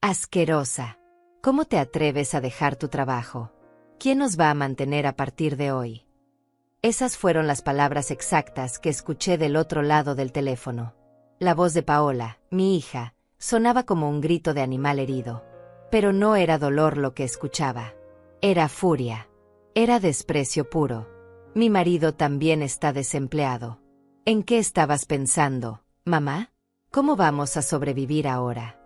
Asquerosa. ¿Cómo te atreves a dejar tu trabajo? ¿Quién nos va a mantener a partir de hoy? Esas fueron las palabras exactas que escuché del otro lado del teléfono. La voz de Paola, mi hija, sonaba como un grito de animal herido. Pero no era dolor lo que escuchaba. Era furia. Era desprecio puro. Mi marido también está desempleado. ¿En qué estabas pensando, mamá? ¿Cómo vamos a sobrevivir ahora?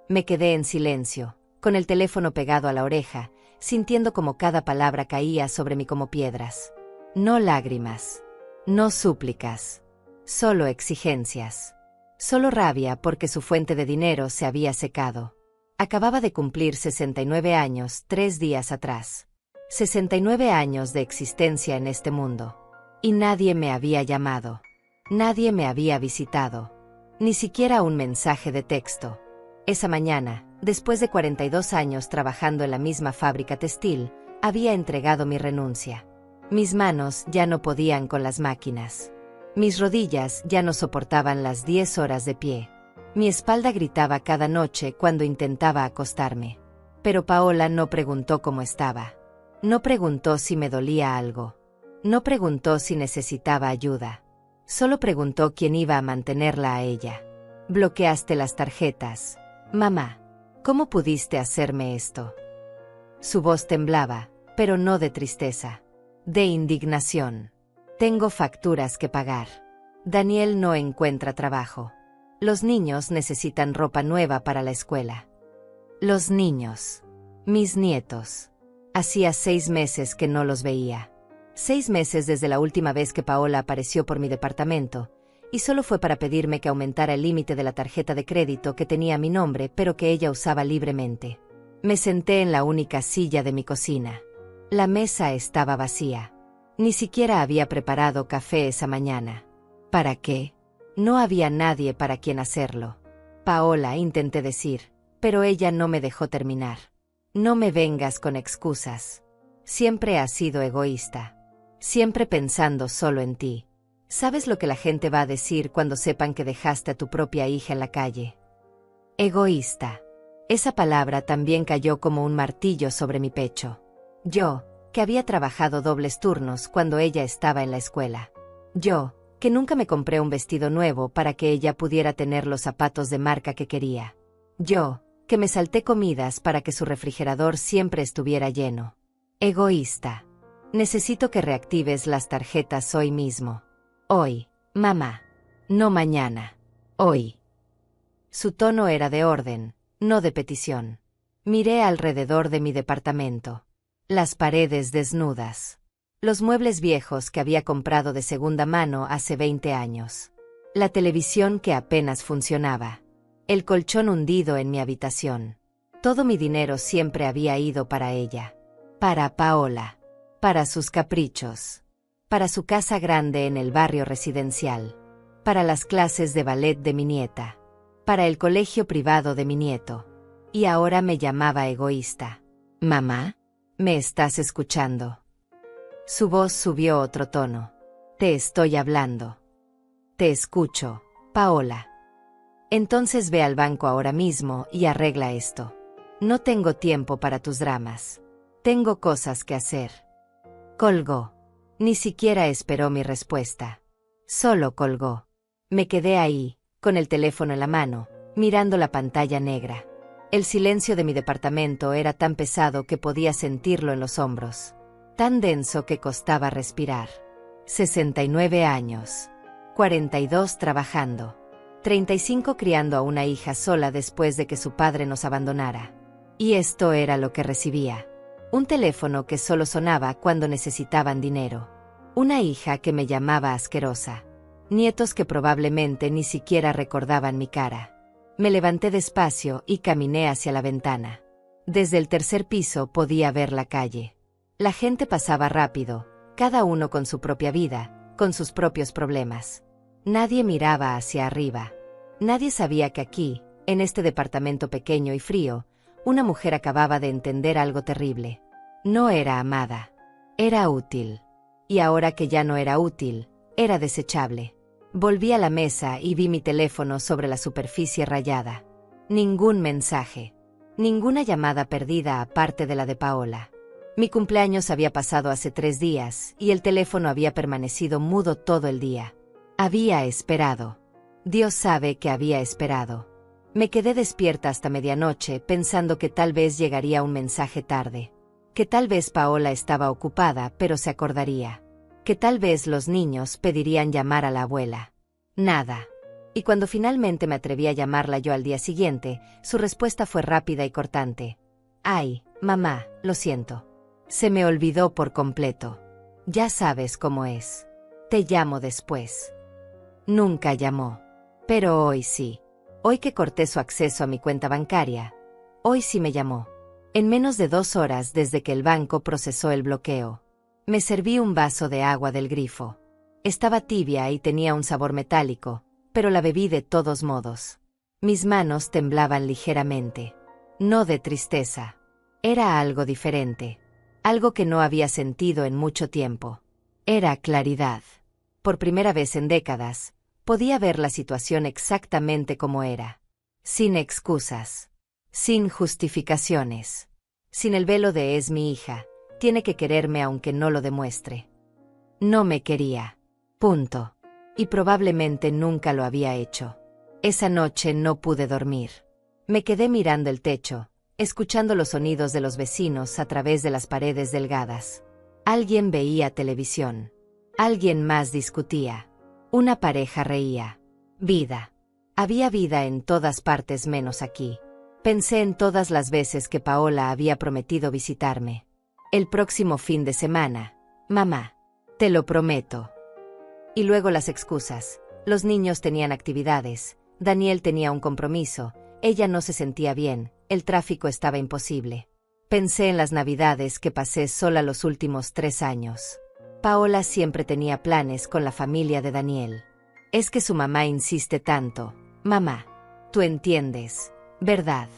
Me quedé en silencio, con el teléfono pegado a la oreja, sintiendo como cada palabra caía sobre mí como piedras. No lágrimas. No súplicas. Solo exigencias. Solo rabia porque su fuente de dinero se había secado. Acababa de cumplir 69 años 3 días atrás. 69 años de existencia en este mundo. Y nadie me había llamado. Nadie me había visitado. Ni siquiera un mensaje de texto. Esa mañana, después de 42 años trabajando en la misma fábrica textil, había entregado mi renuncia. Mis manos ya no podían con las máquinas. Mis rodillas ya no soportaban las 10 horas de pie. Mi espalda gritaba cada noche cuando intentaba acostarme. Pero Paola no preguntó cómo estaba. No preguntó si me dolía algo. No preguntó si necesitaba ayuda. Solo preguntó quién iba a mantenerla a ella. Bloqueaste las tarjetas. Mamá, ¿cómo pudiste hacerme esto? Su voz temblaba, pero no de tristeza. De indignación. Tengo facturas que pagar. Daniel no encuentra trabajo. Los niños necesitan ropa nueva para la escuela. Los niños. Mis nietos. Hacía 6 meses que no los veía. 6 meses desde la última vez que Paola apareció por mi departamento, y solo fue para pedirme que aumentara el límite de la tarjeta de crédito que tenía mi nombre pero que ella usaba libremente. Me senté en la única silla de mi cocina. La mesa estaba vacía. Ni siquiera había preparado café esa mañana. ¿Para qué? No había nadie para quien hacerlo. Paola, intenté decir, pero ella no me dejó terminar. No me vengas con excusas. Siempre has sido egoísta. Siempre pensando solo en ti. ¿Sabes lo que la gente va a decir cuando sepan que dejaste a tu propia hija en la calle? Egoísta. Esa palabra también cayó como un martillo sobre mi pecho. Yo, que había trabajado dobles turnos cuando ella estaba en la escuela. Yo, que nunca me compré un vestido nuevo para que ella pudiera tener los zapatos de marca que quería. Yo, que me salté comidas para que su refrigerador siempre estuviera lleno. Egoísta. Necesito que reactives las tarjetas hoy mismo. Hoy, mamá. No mañana. Hoy. Su tono era de orden, no de petición. Miré alrededor de mi departamento. Las paredes desnudas. Los muebles viejos que había comprado de segunda mano hace 20 años. La televisión que apenas funcionaba. El colchón hundido en mi habitación. Todo mi dinero siempre había ido para ella. Para Paola. Para sus caprichos. Para su casa grande en el barrio residencial. Para las clases de ballet de mi nieta. Para el colegio privado de mi nieto. Y ahora me llamaba egoísta. ¿Mamá? ¿Me estás escuchando? Su voz subió otro tono. Te estoy hablando. Te escucho, Paola. Entonces ve al banco ahora mismo y arregla esto. No tengo tiempo para tus dramas. Tengo cosas que hacer. Colgó. Ni siquiera esperó mi respuesta. Solo colgó. Me quedé ahí, con el teléfono en la mano, mirando la pantalla negra. El silencio de mi departamento era tan pesado que podía sentirlo en los hombros. Tan denso que costaba respirar. 69 años. 42 trabajando. 35 criando a una hija sola después de que su padre nos abandonara. Y esto era lo que recibía. Un teléfono que solo sonaba cuando necesitaban dinero. Una hija que me llamaba asquerosa. Nietos que probablemente ni siquiera recordaban mi cara. Me levanté despacio y caminé hacia la ventana. Desde el tercer piso podía ver la calle. La gente pasaba rápido, cada uno con su propia vida, con sus propios problemas. Nadie miraba hacia arriba. Nadie sabía que aquí, en este departamento pequeño y frío, una mujer acababa de entender algo terrible. No era amada. Era útil. Y ahora que ya no era útil, era desechable. Volví a la mesa y vi mi teléfono sobre la superficie rayada. Ningún mensaje. Ninguna llamada perdida aparte de la de Paola. Mi cumpleaños había pasado hace 3 días y el teléfono había permanecido mudo todo el día. Había esperado. Dios sabe que había esperado. Me quedé despierta hasta medianoche pensando que tal vez llegaría un mensaje tarde. Que tal vez Paola estaba ocupada pero se acordaría. Que tal vez los niños pedirían llamar a la abuela. Nada. Y cuando finalmente me atreví a llamarla yo al día siguiente, su respuesta fue rápida y cortante. Ay, mamá, lo siento. Se me olvidó por completo. Ya sabes cómo es. Te llamo después. Nunca llamó. Pero hoy sí. Hoy que corté su acceso a mi cuenta bancaria. Hoy sí me llamó. En menos de 2 horas desde que el banco procesó el bloqueo. Me serví un vaso de agua del grifo. Estaba tibia y tenía un sabor metálico, pero la bebí de todos modos. Mis manos temblaban ligeramente. No de tristeza. Era algo diferente. Algo que no había sentido en mucho tiempo. Era claridad. Por primera vez en décadas, podía ver la situación exactamente como era. Sin excusas. Sin justificaciones. Sin el velo de es mi hija, tiene que quererme aunque no lo demuestre. No me quería. Punto. Y probablemente nunca lo había hecho. Esa noche no pude dormir. Me quedé mirando el techo, escuchando los sonidos de los vecinos a través de las paredes delgadas. Alguien veía televisión. Alguien más discutía. Una pareja reía. Vida. Había vida en todas partes menos aquí. Pensé en todas las veces que Paola había prometido visitarme. El próximo fin de semana, mamá. Te lo prometo. Y luego las excusas. Los niños tenían actividades. Daniel tenía un compromiso. Ella no se sentía bien. El tráfico estaba imposible. Pensé en las navidades que pasé sola los últimos 3 años. Paola siempre tenía planes con la familia de Daniel. Es que su mamá insiste tanto. Mamá, tú entiendes, ¿verdad?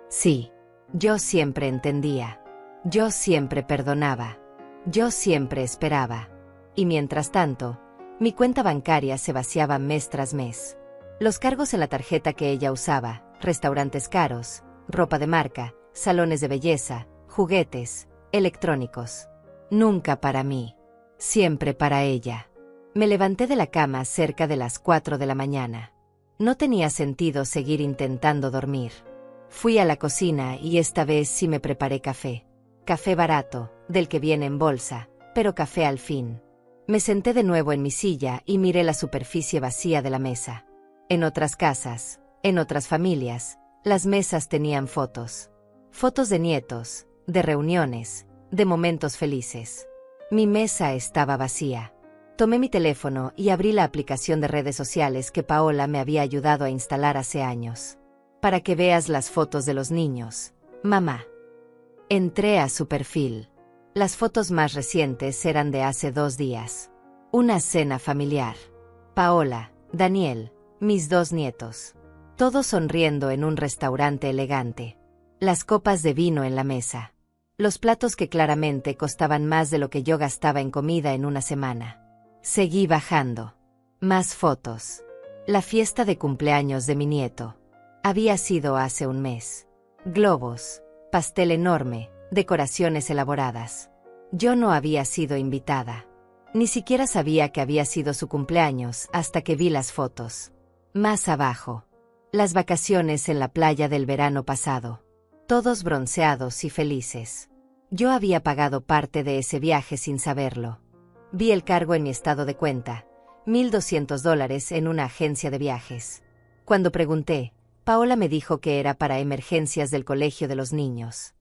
Sí. Yo siempre entendía. Yo siempre perdonaba. Yo siempre esperaba. Y mientras tanto, mi cuenta bancaria se vaciaba mes tras mes. Los cargos en la tarjeta que ella usaba, restaurantes caros, ropa de marca, salones de belleza, juguetes, electrónicos. Nunca para mí. Siempre para ella. Me levanté de la cama cerca de las 4 de la mañana. No tenía sentido seguir intentando dormir. Fui a la cocina y esta vez sí me preparé café. Café barato, del que viene en bolsa, pero café al fin. Me senté de nuevo en mi silla y miré la superficie vacía de la mesa. En otras casas, en otras familias, las mesas tenían fotos. Fotos de nietos, de reuniones, de momentos felices. Mi mesa estaba vacía. Tomé mi teléfono y abrí la aplicación de redes sociales que Paola me había ayudado a instalar hace años. Para que veas las fotos de los niños, mamá. Entré a su perfil. Las fotos más recientes eran de hace 2 días. Una cena familiar. Paola, Daniel, mis 2 nietos. Todos sonriendo en un restaurante elegante. Las copas de vino en la mesa. Los platos que claramente costaban más de lo que yo gastaba en comida en una semana. Seguí bajando. Más fotos. La fiesta de cumpleaños de mi nieto. Había sido hace un mes. Globos, pastel enorme, decoraciones elaboradas. Yo no había sido invitada. Ni siquiera sabía que había sido su cumpleaños hasta que vi las fotos. Más abajo. Las vacaciones en la playa del verano pasado. Todos bronceados y felices. Yo había pagado parte de ese viaje sin saberlo. Vi el cargo en mi estado de cuenta, $1,200 en una agencia de viajes. Cuando pregunté, Paola me dijo que era para emergencias del colegio de los niños.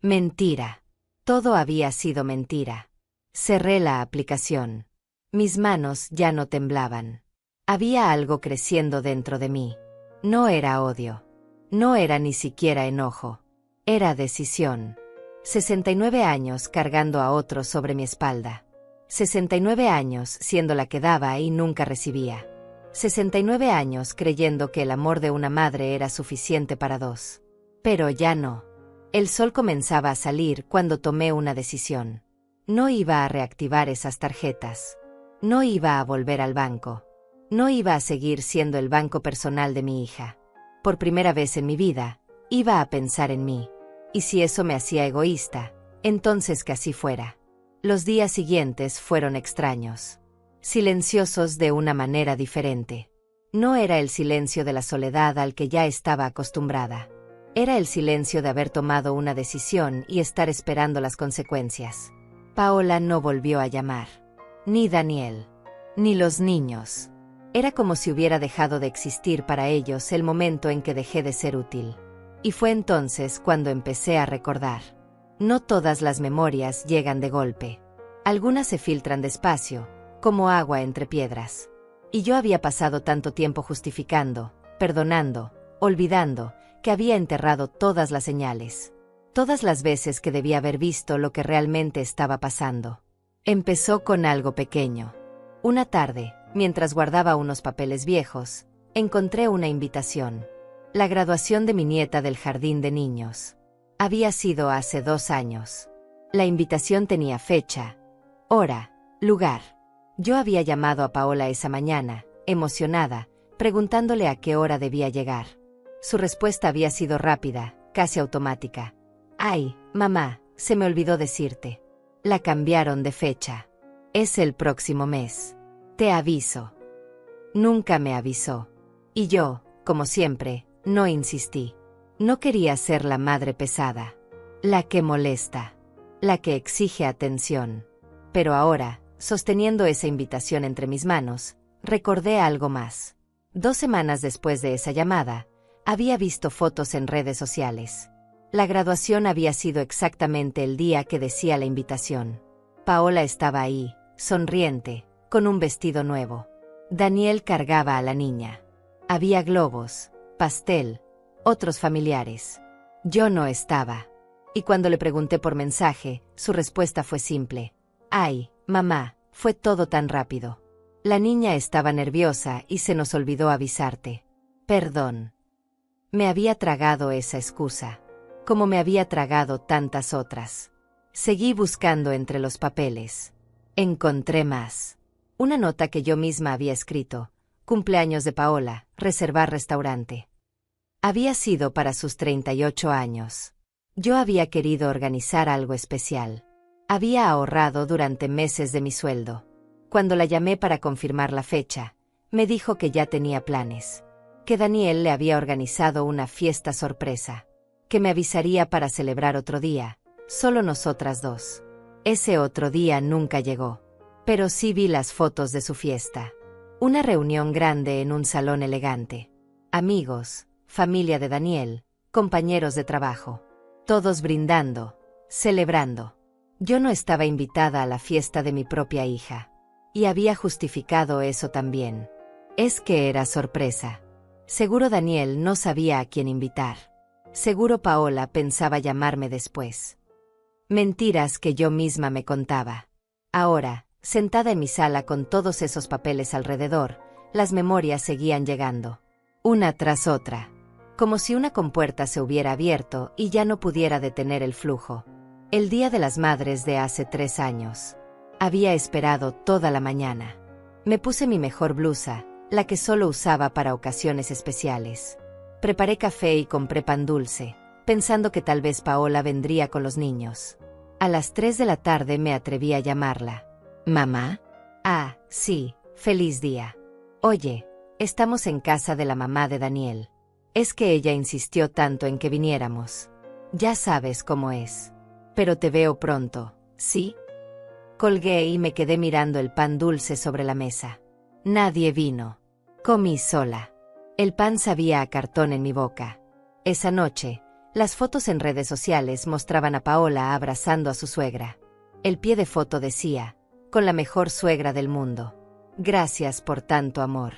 Mentira. Todo había sido mentira. Cerré la aplicación. Mis manos ya no temblaban. Había algo creciendo dentro de mí. No era odio. No era ni siquiera enojo. Era decisión. 69 años cargando a otro sobre mi espalda. 69 años siendo la que daba y nunca recibía. 69 años creyendo que el amor de una madre era suficiente para 2. Pero ya no. El sol comenzaba a salir cuando tomé una decisión. No iba a reactivar esas tarjetas. No iba a volver al banco. No iba a seguir siendo el banco personal de mi hija. Por primera vez en mi vida, Iba a pensar en mí. Y si eso me hacía egoísta, entonces que así fuera. Los días siguientes fueron extraños. Silenciosos de una manera diferente. No era el silencio de la soledad al que ya estaba acostumbrada. Era el silencio de haber tomado una decisión y estar esperando las consecuencias. Paola no volvió a llamar. Ni Daniel. Ni los niños. Era como si hubiera dejado de existir para ellos el momento en que dejé de ser útil. Y fue entonces cuando empecé a recordar. No todas las memorias llegan de golpe. Algunas se filtran despacio, como agua entre piedras. Y yo había pasado tanto tiempo justificando, perdonando, olvidando, que había enterrado todas las señales. Todas las veces que debía haber visto lo que realmente estaba pasando. Empezó con algo pequeño. Una tarde, mientras guardaba unos papeles viejos, encontré una invitación. La graduación de mi nieta del jardín de niños. Había sido hace 2 años. La invitación tenía fecha, hora, lugar. Yo había llamado a Paola esa mañana, emocionada, preguntándole a qué hora debía llegar. Su respuesta había sido rápida, casi automática. «Ay, mamá, se me olvidó decirte. La cambiaron de fecha. Es el próximo mes. Te aviso». Nunca me avisó. Y yo, como siempre, no insistí. No quería ser la madre pesada. La que molesta. La que exige atención. Pero ahora, sosteniendo esa invitación entre mis manos, recordé algo más. 2 semanas después de esa llamada, había visto fotos en redes sociales. La graduación había sido exactamente el día que decía la invitación. Paola estaba ahí, sonriente, con un vestido nuevo. Daniel cargaba a la niña. Había globos, pastel, otros familiares. Yo no estaba. Y cuando le pregunté por mensaje, su respuesta fue simple. «Ay, mamá, fue todo tan rápido. La niña estaba nerviosa y se nos olvidó avisarte. Perdón». Me había tragado esa excusa, como me había tragado tantas otras. Seguí buscando entre los papeles. Encontré más. Una nota que yo misma había escrito. Cumpleaños de Paola, reservar restaurante. Había sido para sus 38 años. Yo había querido organizar algo especial. Había ahorrado durante meses de mi sueldo. Cuando la llamé para confirmar la fecha, me dijo que ya tenía planes. Que Daniel le había organizado una fiesta sorpresa. Que me avisaría para celebrar otro día, solo nosotras 2. Ese otro día nunca llegó. Pero sí vi las fotos de su fiesta. Una reunión grande en un salón elegante. Amigos, familia de Daniel, compañeros de trabajo. Todos brindando, celebrando. Yo no estaba invitada a la fiesta de mi propia hija. Y había justificado eso también. Es que era sorpresa. Seguro Daniel no sabía a quién invitar. Seguro Paola pensaba llamarme después. Mentiras que yo misma me contaba. Ahora, sentada en mi sala con todos esos papeles alrededor, las memorias seguían llegando. Una tras otra. Como si una compuerta se hubiera abierto y ya no pudiera detener el flujo. El Día de las Madres de hace 3 años. Había esperado toda la mañana. Me puse mi mejor blusa, la que solo usaba para ocasiones especiales. Preparé café y compré pan dulce, pensando que tal vez Paola vendría con los niños. A las 3 de la tarde me atreví a llamarla. «¿Mamá?» «Ah, sí, feliz día. Oye, estamos en casa de la mamá de Daniel. Es que ella insistió tanto en que viniéramos. Ya sabes cómo es. Pero te veo pronto, ¿sí?» Colgué y me quedé mirando el pan dulce sobre la mesa. Nadie vino. Comí sola. El pan sabía a cartón en mi boca. Esa noche, las fotos en redes sociales mostraban a Paola abrazando a su suegra. El pie de foto decía, con la mejor suegra del mundo. Gracias por tanto amor.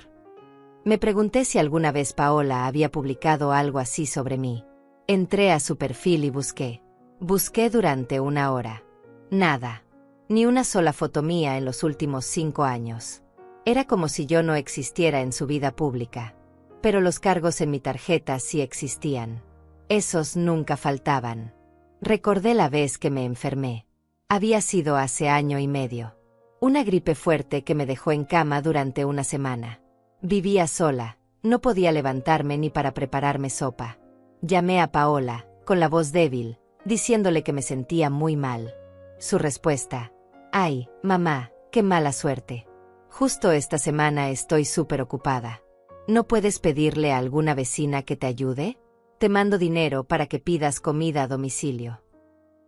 Me pregunté si alguna vez Paola había publicado algo así sobre mí. Entré a su perfil y busqué. Busqué durante 1 hora. Nada. Ni una sola foto mía en los últimos 5 años. Era como si yo no existiera en su vida pública. Pero los cargos en mi tarjeta sí existían. Esos nunca faltaban. Recordé la vez que me enfermé. Había sido hace 1 año y medio. Una gripe fuerte que me dejó en cama durante 1 semana. Vivía sola, no podía levantarme ni para prepararme sopa. Llamé a Paola, con la voz débil, diciéndole que me sentía muy mal. Su respuesta: «Ay, mamá, qué mala suerte. Justo esta semana estoy súper ocupada. ¿No puedes pedirle a alguna vecina que te ayude? Te mando dinero para que pidas comida a domicilio».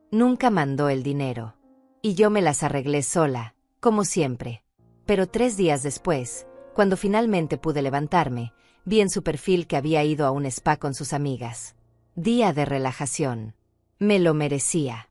Nunca mandó el dinero. Y yo me las arreglé sola, como siempre. Pero 3 días después, cuando finalmente pude levantarme, vi en su perfil que había ido a un spa con sus amigas. Día de relajación. Me lo merecía.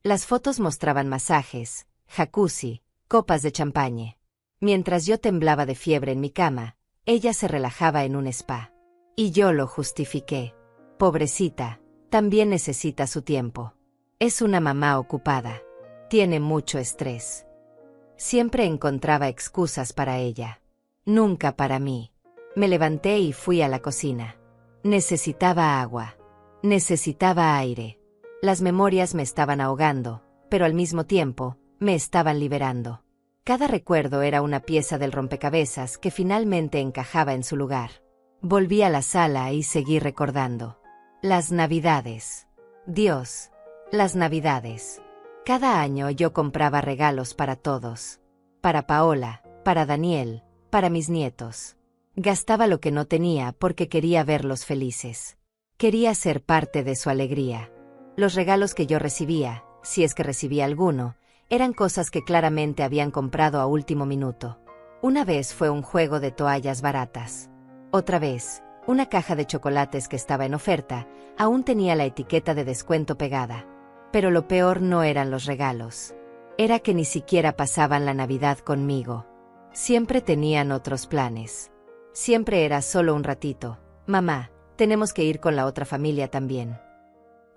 Las fotos mostraban masajes, jacuzzi, copas de champaña. Mientras yo temblaba de fiebre en mi cama, ella se relajaba en un spa. Y yo lo justifiqué. Pobrecita, también necesita su tiempo. Es una mamá ocupada. Tiene mucho estrés. Siempre encontraba excusas para ella. Nunca para mí. Me levanté y fui a la cocina. Necesitaba agua. Necesitaba aire. Las memorias me estaban ahogando, pero al mismo tiempo, me estaban liberando. Cada recuerdo era una pieza del rompecabezas que finalmente encajaba en su lugar. Volví a la sala y seguí recordando. Las Navidades. Dios. Las Navidades. Cada año yo compraba regalos para todos. Para Paola, para Daniel, para mis nietos. Gastaba lo que no tenía porque quería verlos felices. Quería ser parte de su alegría. Los regalos que yo recibía, si es que recibía alguno, eran cosas que claramente habían comprado a último minuto. Una vez fue un juego de toallas baratas. Otra vez, una caja de chocolates que estaba en oferta, aún tenía la etiqueta de descuento pegada. Pero lo peor no eran los regalos. Era que ni siquiera pasaban la Navidad conmigo. Siempre tenían otros planes. Siempre era solo un ratito. Mamá, tenemos que ir con la otra familia también.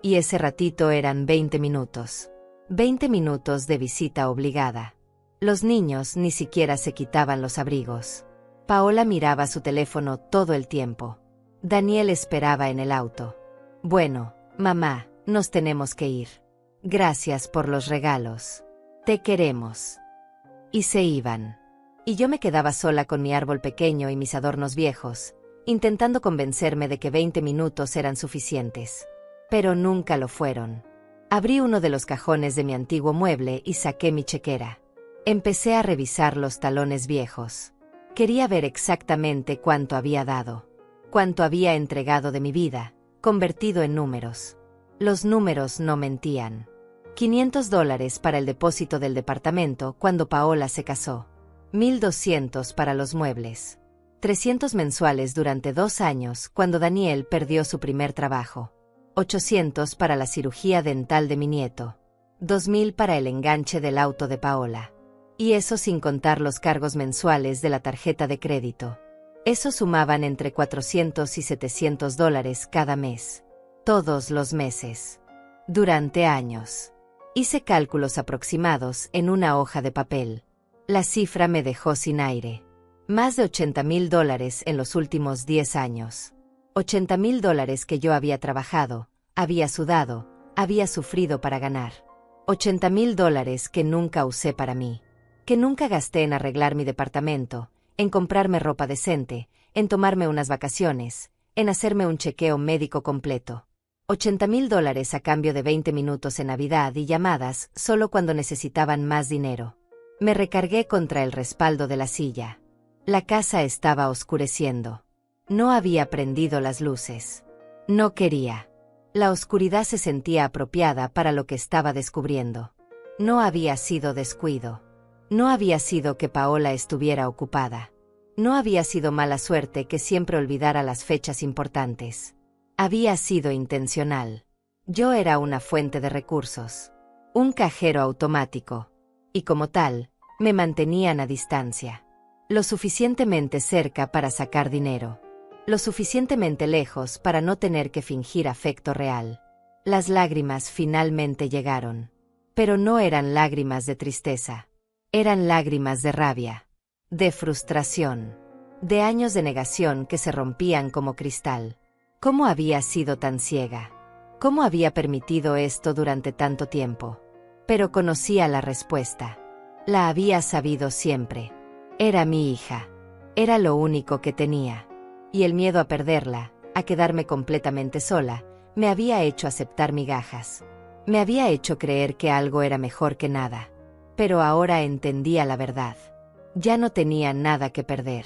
Y ese ratito eran 20 minutos. 20 minutos de visita obligada. Los niños ni siquiera se quitaban los abrigos. Paola miraba su teléfono todo el tiempo. Daniel esperaba en el auto. Bueno, mamá, nos tenemos que ir. Gracias por los regalos. Te queremos. Y se iban. Y yo me quedaba sola con mi árbol pequeño y mis adornos viejos, intentando convencerme de que 20 minutos eran suficientes. Pero nunca lo fueron. Abrí uno de los cajones de mi antiguo mueble y saqué mi chequera. Empecé a revisar los talones viejos. Quería ver exactamente cuánto había dado. Cuánto había entregado de mi vida, convertido en números. Los números no mentían. $500 para el depósito del departamento cuando Paola se casó. 1,200 para los muebles. 300 mensuales durante 2 años cuando Daniel perdió su primer trabajo. 800 para la cirugía dental de mi nieto. 2,000 para el enganche del auto de Paola. Y eso sin contar los cargos mensuales de la tarjeta de crédito. Eso sumaban entre $400 y $700 cada mes. Todos los meses. Durante años. Hice cálculos aproximados en una hoja de papel. La cifra me dejó sin aire. Más de $80,000 en los últimos 10 años. $80,000 que yo había trabajado, había sudado, había sufrido para ganar. $80,000 que nunca usé para mí. Que nunca gasté en arreglar mi departamento, en comprarme ropa decente, en tomarme unas vacaciones, en hacerme un chequeo médico completo. $80,000 a cambio de 20 minutos en Navidad y llamadas solo cuando necesitaban más dinero. Me recargué contra el respaldo de la silla. La casa estaba oscureciendo. No había prendido las luces. No quería. La oscuridad se sentía apropiada para lo que estaba descubriendo. No había sido descuido. No había sido que Paola estuviera ocupada. No había sido mala suerte que siempre olvidara las fechas importantes. Había sido intencional. Yo era una fuente de recursos. Un cajero automático. Y como tal, me mantenían a distancia. Lo suficientemente cerca para sacar dinero. Lo suficientemente lejos para no tener que fingir afecto real. Las lágrimas finalmente llegaron. Pero no eran lágrimas de tristeza. Eran lágrimas de rabia. De frustración. De años de negación que se rompían como cristal. ¿Cómo había sido tan ciega? ¿Cómo había permitido esto durante tanto tiempo? Pero conocía la respuesta. La había sabido siempre. Era mi hija. Era lo único que tenía. Y el miedo a perderla, a quedarme completamente sola, me había hecho aceptar migajas. Me había hecho creer que algo era mejor que nada. Pero ahora entendía la verdad. Ya no tenía nada que perder.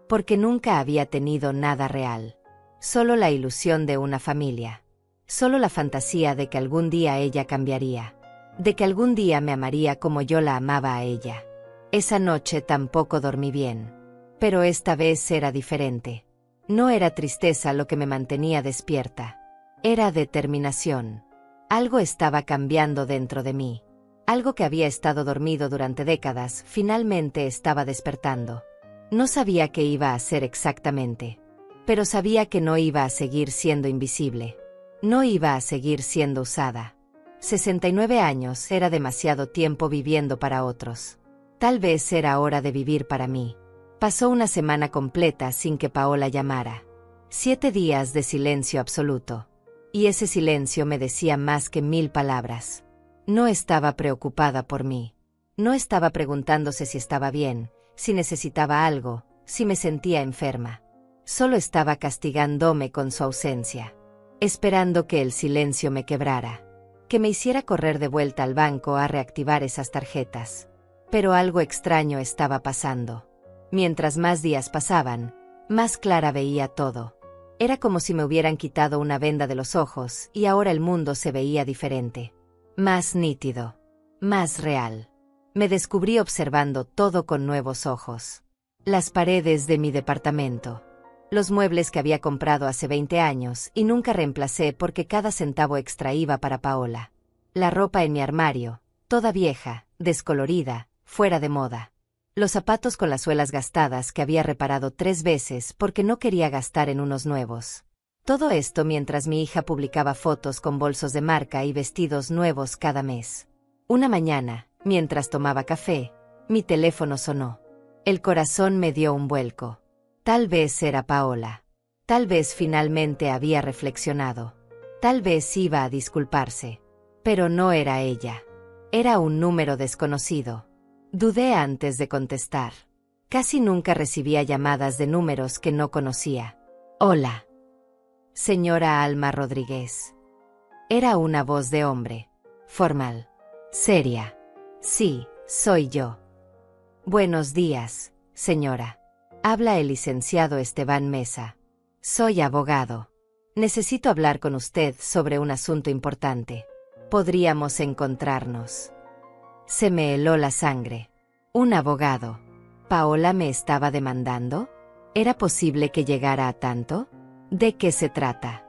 Porque nunca había tenido nada real. Solo la ilusión de una familia. Solo la fantasía de que algún día ella cambiaría. De que algún día me amaría como yo la amaba a ella. Esa noche tampoco dormí bien. Pero esta vez era diferente. No era tristeza lo que me mantenía despierta. Era determinación. Algo estaba cambiando dentro de mí. Algo que había estado dormido durante décadas, finalmente estaba despertando. No sabía qué iba a hacer exactamente. Pero sabía que no iba a seguir siendo invisible. No iba a seguir siendo usada. 69 años era demasiado tiempo viviendo para otros. Tal vez era hora de vivir para mí. Pasó una semana completa sin que Paola llamara. 7 días de silencio absoluto. Y ese silencio me decía más que 1000 palabras. No estaba preocupada por mí. No estaba preguntándose si estaba bien, si necesitaba algo, si me sentía enferma. Solo estaba castigándome con su ausencia. Esperando que el silencio me quebrara. Que me hiciera correr de vuelta al banco a reactivar esas tarjetas. Pero algo extraño estaba pasando. Mientras más días pasaban, más clara veía todo. Era como si me hubieran quitado una venda de los ojos y ahora el mundo se veía diferente. Más nítido. Más real. Me descubrí observando todo con nuevos ojos. Las paredes de mi departamento. Los muebles que había comprado hace 20 años y nunca reemplacé porque cada centavo extra iba para Paola. La ropa en mi armario, toda vieja, descolorida, fuera de moda. Los zapatos con las suelas gastadas que había reparado 3 veces porque no quería gastar en unos nuevos. Todo esto mientras mi hija publicaba fotos con bolsos de marca y vestidos nuevos cada mes. Una mañana, mientras tomaba café, mi teléfono sonó. El corazón me dio un vuelco. Tal vez era Paola. Tal vez finalmente había reflexionado. Tal vez iba a disculparse. Pero no era ella. Era un número desconocido. Dudé antes de contestar. Casi nunca recibía llamadas de números que no conocía. Hola. Señora Alma Rodríguez. Era una voz de hombre. Formal. Seria. Sí, soy yo. Buenos días, señora. Habla el licenciado Esteban Mesa. Soy abogado. Necesito hablar con usted sobre un asunto importante. ¿Podríamos encontrarnos? Se me heló la sangre. Un abogado. ¿Paola me estaba demandando? ¿Era posible que llegara a tanto? ¿De qué se trata?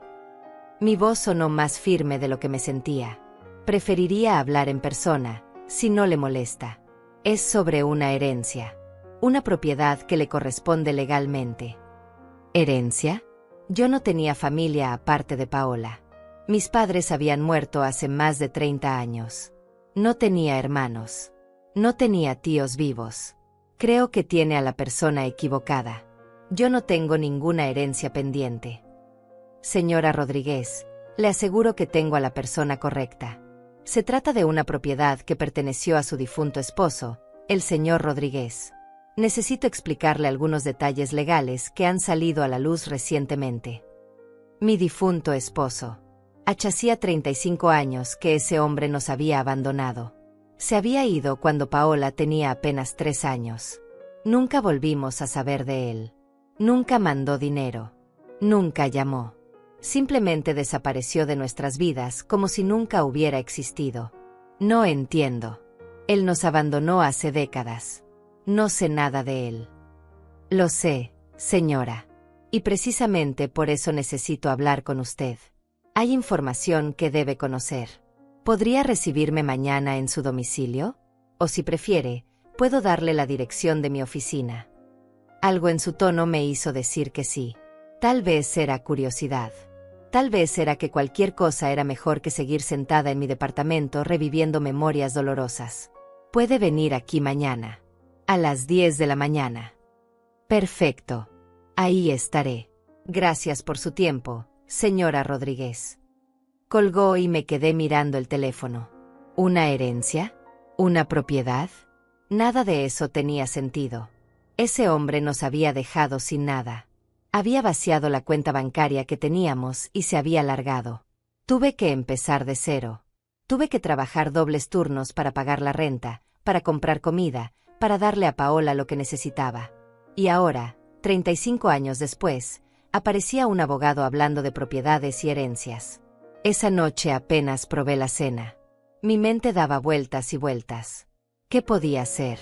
Mi voz sonó más firme de lo que me sentía. Preferiría hablar en persona, si no le molesta. Es sobre una herencia. Una propiedad que le corresponde legalmente. ¿Herencia? Yo no tenía familia aparte de Paola. Mis padres habían muerto hace más de 30 años. No tenía hermanos. No tenía tíos vivos. Creo que tiene a la persona equivocada. Yo no tengo ninguna herencia pendiente. Señora Rodríguez, le aseguro que tengo a la persona correcta. Se trata de una propiedad que perteneció a su difunto esposo, el señor Rodríguez. Necesito explicarle algunos detalles legales que han salido a la luz recientemente. Mi difunto esposo. Hacía 35 años que ese hombre nos había abandonado. Se había ido cuando Paola tenía apenas 3 años. Nunca volvimos a saber de él. Nunca mandó dinero. Nunca llamó. Simplemente desapareció de nuestras vidas como si nunca hubiera existido. No entiendo. Él nos abandonó hace décadas. No sé nada de él. Lo sé, señora. Y precisamente por eso necesito hablar con usted. Hay información que debe conocer. ¿Podría recibirme mañana en su domicilio? O si prefiere, puedo darle la dirección de mi oficina. Algo en su tono me hizo decir que sí. Tal vez era curiosidad. Tal vez era que cualquier cosa era mejor que seguir sentada en mi departamento reviviendo memorias dolorosas. Puede venir aquí mañana. A las 10 de la mañana. Perfecto. Ahí estaré. Gracias por su tiempo, señora Rodríguez. Colgó y me quedé mirando el teléfono. ¿Una herencia? ¿Una propiedad? Nada de eso tenía sentido. Ese hombre nos había dejado sin nada. Había vaciado la cuenta bancaria que teníamos y se había largado. Tuve que empezar de cero. Tuve que trabajar dobles turnos para pagar la renta, para comprar comida, para darle a Paola lo que necesitaba. Y ahora, 35 años después, aparecía un abogado hablando de propiedades y herencias. Esa noche apenas probé la cena. Mi mente daba vueltas y vueltas. ¿Qué podía hacer?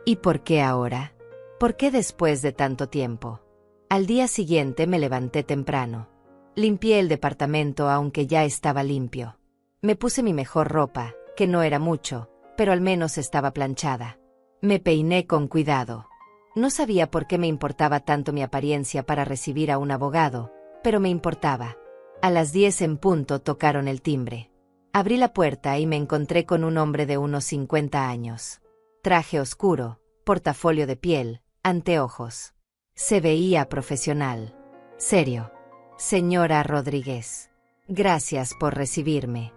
¿Y por qué ahora? ¿Por qué después de tanto tiempo? Al día siguiente me levanté temprano. Limpié el departamento aunque ya estaba limpio. Me puse mi mejor ropa, que no era mucho, pero al menos estaba planchada. Me peiné con cuidado. No sabía por qué me importaba tanto mi apariencia para recibir a un abogado, pero me importaba. A las 10 en punto tocaron el timbre. Abrí la puerta y me encontré con un hombre de unos 50 años. Traje oscuro, portafolio de piel, anteojos. Se veía profesional. Serio. Señora Rodríguez. Gracias por recibirme.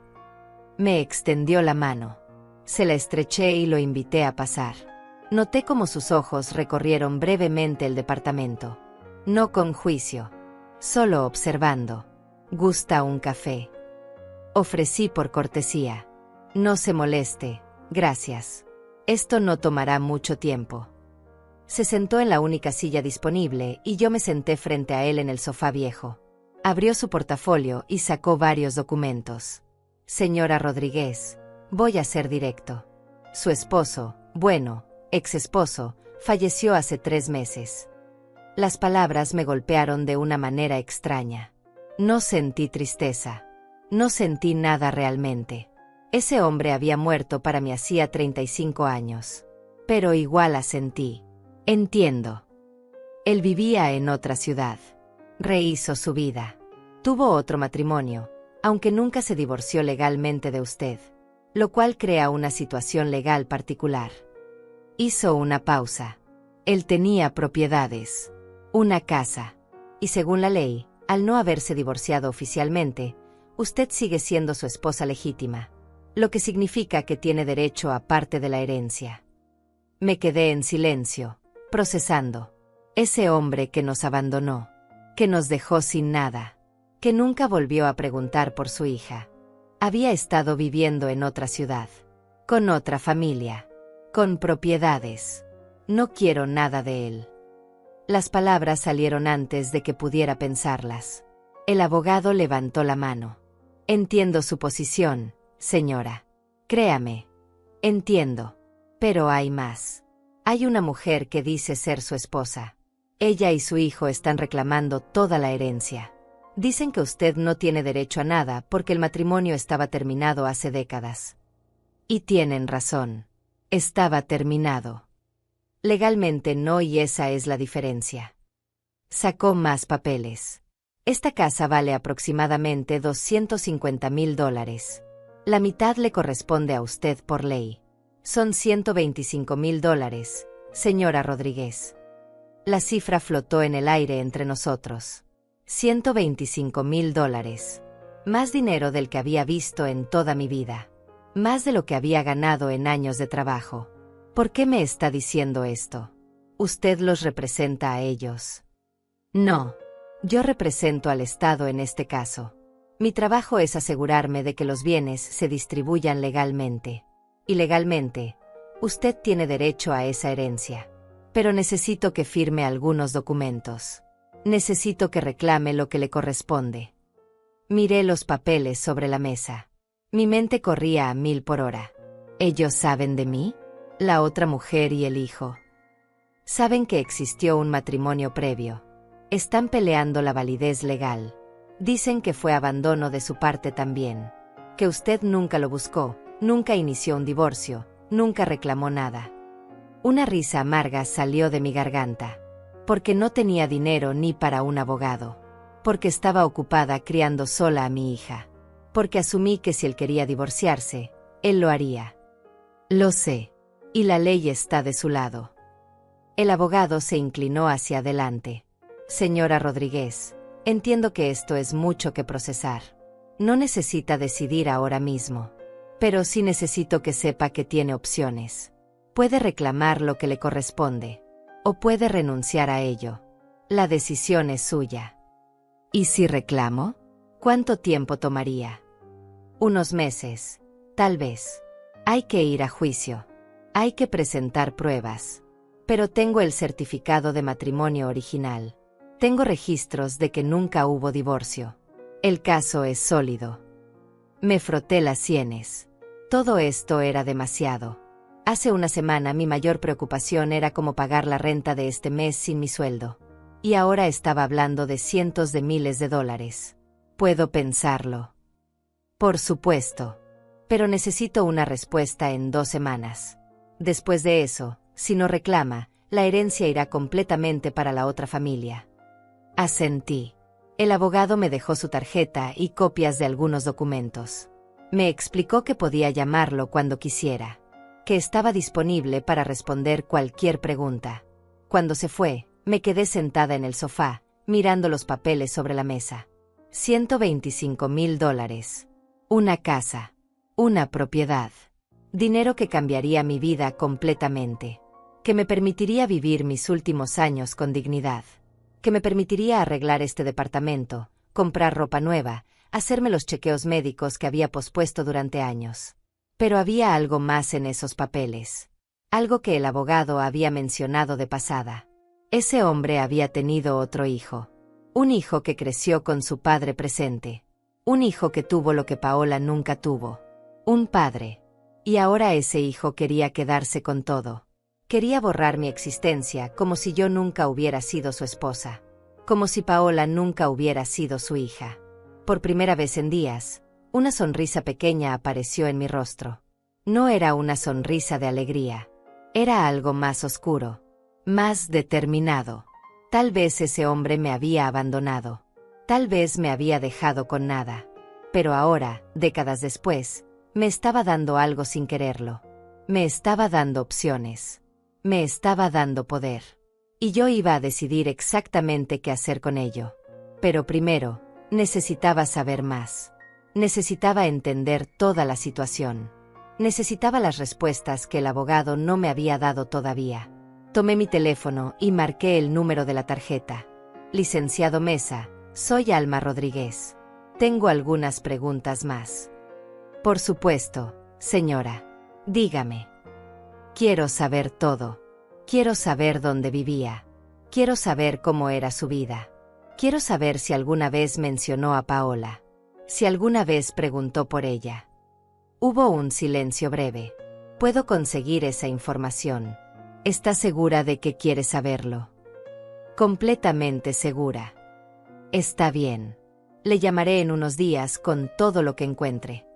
Me extendió la mano. Se la estreché y lo invité a pasar. Noté cómo sus ojos recorrieron brevemente el departamento. No con juicio. Solo observando. ¿Gusta un café? Ofrecí por cortesía. No se moleste, gracias. Esto no tomará mucho tiempo. Se sentó en la única silla disponible y yo me senté frente a él en el sofá viejo. Abrió su portafolio y sacó varios documentos. Señora Rodríguez, voy a ser directo. Su esposo, bueno, ex esposo, falleció hace 3 meses. Las palabras me golpearon de una manera extraña. No sentí tristeza. No sentí nada realmente. Ese hombre había muerto para mí hacía 35 años. Pero igual la sentí. Entiendo. Él vivía en otra ciudad. Rehizo su vida. Tuvo otro matrimonio, aunque nunca se divorció legalmente de usted, lo cual crea una situación legal particular. Hizo una pausa. Él tenía propiedades, una casa, y según la ley, al no haberse divorciado oficialmente, usted sigue siendo su esposa legítima, lo que significa que tiene derecho a parte de la herencia. Me quedé en silencio, procesando. Ese hombre que nos abandonó, que nos dejó sin nada, que nunca volvió a preguntar por su hija. Había estado viviendo en otra ciudad, con otra familia, con propiedades. No quiero nada de él. Las palabras salieron antes de que pudiera pensarlas. El abogado levantó la mano. Entiendo su posición, señora. Créame. Entiendo. Pero hay más. Hay una mujer que dice ser su esposa. Ella y su hijo están reclamando toda la herencia. Dicen que usted no tiene derecho a nada porque el matrimonio estaba terminado hace décadas. Y tienen razón. Estaba terminado. Legalmente no, y esa es la diferencia. Sacó más papeles. Esta casa vale aproximadamente $250,000. La mitad le corresponde a usted por ley. Son $125,000, señora Rodríguez. La cifra flotó en el aire entre nosotros. $125,000. Más dinero del que había visto en toda mi vida. Más de lo que había ganado en años de trabajo. ¿Por qué me está diciendo esto? ¿Usted los representa a ellos? No. Yo represento al Estado en este caso. Mi trabajo es asegurarme de que los bienes se distribuyan legalmente. Y legalmente, usted tiene derecho a esa herencia. Pero necesito que firme algunos documentos. Necesito que reclame lo que le corresponde. Miré los papeles sobre la mesa. Mi mente corría a 1000 por hora. ¿Ellos saben de mí? La otra mujer y el hijo. Saben que existió un matrimonio previo. Están peleando la validez legal. Dicen que fue abandono de su parte también. Que usted nunca lo buscó, nunca inició un divorcio, nunca reclamó nada. Una risa amarga salió de mi garganta. Porque no tenía dinero ni para un abogado. Porque estaba ocupada criando sola a mi hija. Porque asumí que si él quería divorciarse, él lo haría. Lo sé. Y la ley está de su lado. El abogado se inclinó hacia adelante. Señora Rodríguez, entiendo que esto es mucho que procesar. No necesita decidir ahora mismo. Pero sí necesito que sepa que tiene opciones. Puede reclamar lo que le corresponde. O puede renunciar a ello. La decisión es suya. ¿Y si reclamo? ¿Cuánto tiempo tomaría? Unos meses, tal vez. Hay que ir a juicio. Hay que presentar pruebas. Pero tengo el certificado de matrimonio original. Tengo registros de que nunca hubo divorcio. El caso es sólido. Me froté las sienes. Todo esto era demasiado. Hace una semana mi mayor preocupación era cómo pagar la renta de este mes sin mi sueldo. Y ahora estaba hablando de cientos de miles de dólares. ¿Puedo pensarlo? Por supuesto. Pero necesito una respuesta en 2 semanas. Después de eso, si no reclama, la herencia irá completamente para la otra familia. Asentí. El abogado me dejó su tarjeta y copias de algunos documentos. Me explicó que podía llamarlo cuando quisiera, que estaba disponible para responder cualquier pregunta. Cuando se fue, me quedé sentada en el sofá, mirando los papeles sobre la mesa. $125,000. Una casa. Una propiedad. Dinero que cambiaría mi vida completamente. Que me permitiría vivir mis últimos años con dignidad. Que me permitiría arreglar este departamento, comprar ropa nueva, hacerme los chequeos médicos que había pospuesto durante años. Pero había algo más en esos papeles. Algo que el abogado había mencionado de pasada. Ese hombre había tenido otro hijo. Un hijo que creció con su padre presente. Un hijo que tuvo lo que Paola nunca tuvo. Un padre. Y ahora ese hijo quería quedarse con todo. Quería borrar mi existencia como si yo nunca hubiera sido su esposa. Como si Paola nunca hubiera sido su hija. Por primera vez en días, una sonrisa pequeña apareció en mi rostro. No era una sonrisa de alegría. Era algo más oscuro. Más determinado. Tal vez ese hombre me había abandonado. Tal vez me había dejado con nada. Pero ahora, décadas después, me estaba dando algo sin quererlo. Me estaba dando opciones. Me estaba dando poder. Y yo iba a decidir exactamente qué hacer con ello. Pero primero, necesitaba saber más. Necesitaba entender toda la situación. Necesitaba las respuestas que el abogado no me había dado todavía. Tomé mi teléfono y marqué el número de la tarjeta. Licenciado Mesa, soy Alma Rodríguez. Tengo algunas preguntas más. Por supuesto, señora. Dígame. Quiero saber todo. Quiero saber dónde vivía. Quiero saber cómo era su vida. Quiero saber si alguna vez mencionó a Paola. Si alguna vez preguntó por ella. Hubo un silencio breve. Puedo conseguir esa información. ¿Está segura de que quiere saberlo? Completamente segura. Está bien. Le llamaré en unos días con todo lo que encuentre.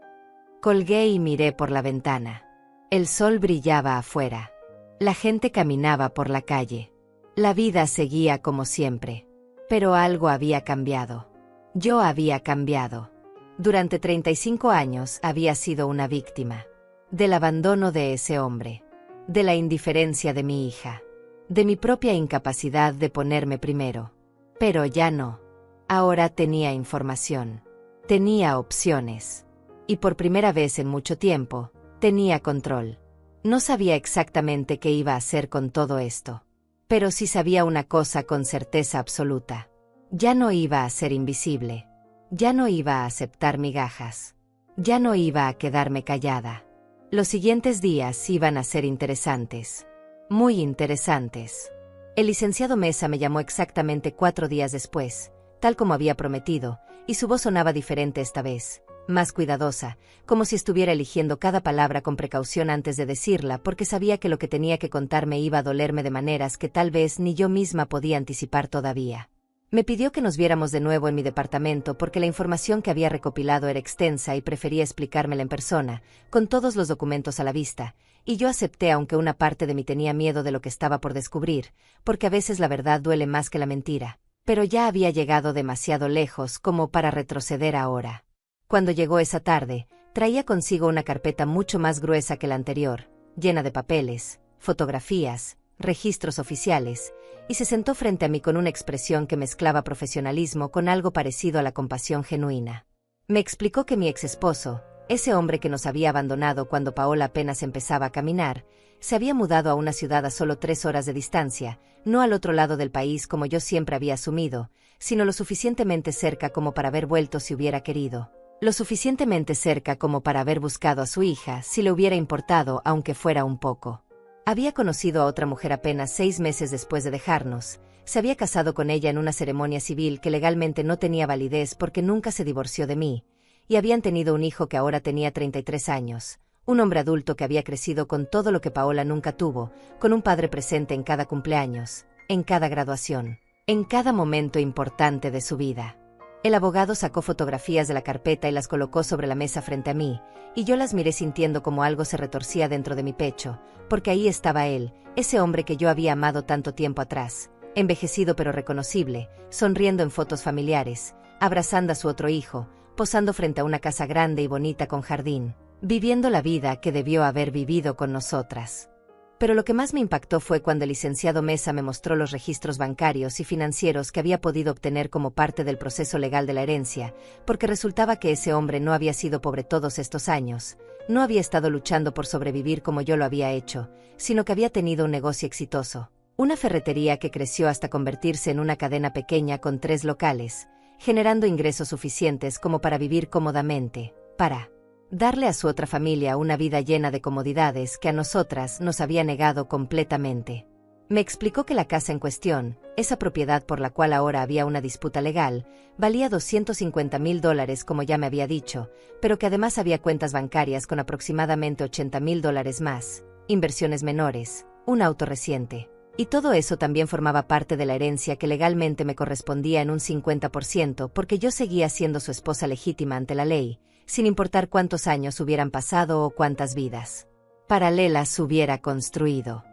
Colgué y miré por la ventana. El sol brillaba afuera. La gente caminaba por la calle. La vida seguía como siempre. Pero algo había cambiado. Yo había cambiado. Durante 35 años había sido una víctima. Del abandono de ese hombre. De la indiferencia de mi hija. De mi propia incapacidad de ponerme primero. Pero ya no. Ahora tenía información. Tenía opciones. Y por primera vez en mucho tiempo, tenía control. No sabía exactamente qué iba a hacer con todo esto. Pero sí sabía una cosa con certeza absoluta. Ya no iba a ser invisible. Ya no iba a aceptar migajas. Ya no iba a quedarme callada. Los siguientes días iban a ser interesantes. Muy interesantes. El licenciado Mesa me llamó exactamente 4 días después, tal como había prometido, y su voz sonaba diferente esta vez. Más cuidadosa, como si estuviera eligiendo cada palabra con precaución antes de decirla, porque sabía que lo que tenía que contarme iba a dolerme de maneras que tal vez ni yo misma podía anticipar todavía. Me pidió que nos viéramos de nuevo en mi departamento porque la información que había recopilado era extensa y prefería explicármela en persona, con todos los documentos a la vista, y yo acepté aunque una parte de mí tenía miedo de lo que estaba por descubrir, porque a veces la verdad duele más que la mentira, pero ya había llegado demasiado lejos como para retroceder ahora. Cuando llegó esa tarde, traía consigo una carpeta mucho más gruesa que la anterior, llena de papeles, fotografías, registros oficiales, y se sentó frente a mí con una expresión que mezclaba profesionalismo con algo parecido a la compasión genuina. Me explicó que mi ex esposo, ese hombre que nos había abandonado cuando Paola apenas empezaba a caminar, Se había mudado a una ciudad a solo 3 horas de distancia, no al otro lado del país como yo siempre había asumido, sino lo suficientemente cerca como para haber vuelto si hubiera querido. Lo suficientemente cerca como para haber buscado a su hija si le hubiera importado, aunque fuera un poco. Había conocido a otra mujer apenas 6 meses después de dejarnos. Se había casado con ella en una ceremonia civil que legalmente no tenía validez porque nunca se divorció de mí, y habían tenido un hijo que ahora tenía 33 años, un hombre adulto que había crecido con todo lo que Paola nunca tuvo, con un padre presente en cada cumpleaños, en cada graduación, en cada momento importante de su vida. El abogado sacó fotografías de la carpeta y las colocó sobre la mesa frente a mí, y yo las miré sintiendo como algo se retorcía dentro de mi pecho, porque ahí estaba él, ese hombre que yo había amado tanto tiempo atrás, envejecido pero reconocible, sonriendo en fotos familiares, abrazando a su otro hijo, posando frente a una casa grande y bonita con jardín, viviendo la vida que debió haber vivido con nosotras. Pero lo que más me impactó fue cuando el licenciado Mesa me mostró los registros bancarios y financieros que había podido obtener como parte del proceso legal de la herencia, porque resultaba que ese hombre no había sido pobre todos estos años, no había estado luchando por sobrevivir como yo lo había hecho, sino que había tenido un negocio exitoso, una ferretería que creció hasta convertirse en una cadena pequeña con 3 locales, generando ingresos suficientes como para vivir cómodamente, para darle a su otra familia una vida llena de comodidades que a nosotras nos había negado completamente. Me explicó que la casa en cuestión, esa propiedad por la cual ahora había una disputa legal, valía $250,000 como ya me había dicho, pero que además había cuentas bancarias con aproximadamente $80,000 más, inversiones menores, un auto reciente. Y todo eso también formaba parte de la herencia que legalmente me correspondía en un 50% porque yo seguía siendo su esposa legítima ante la ley, sin importar cuántos años hubieran pasado o cuántas vidas paralelas hubiera construido.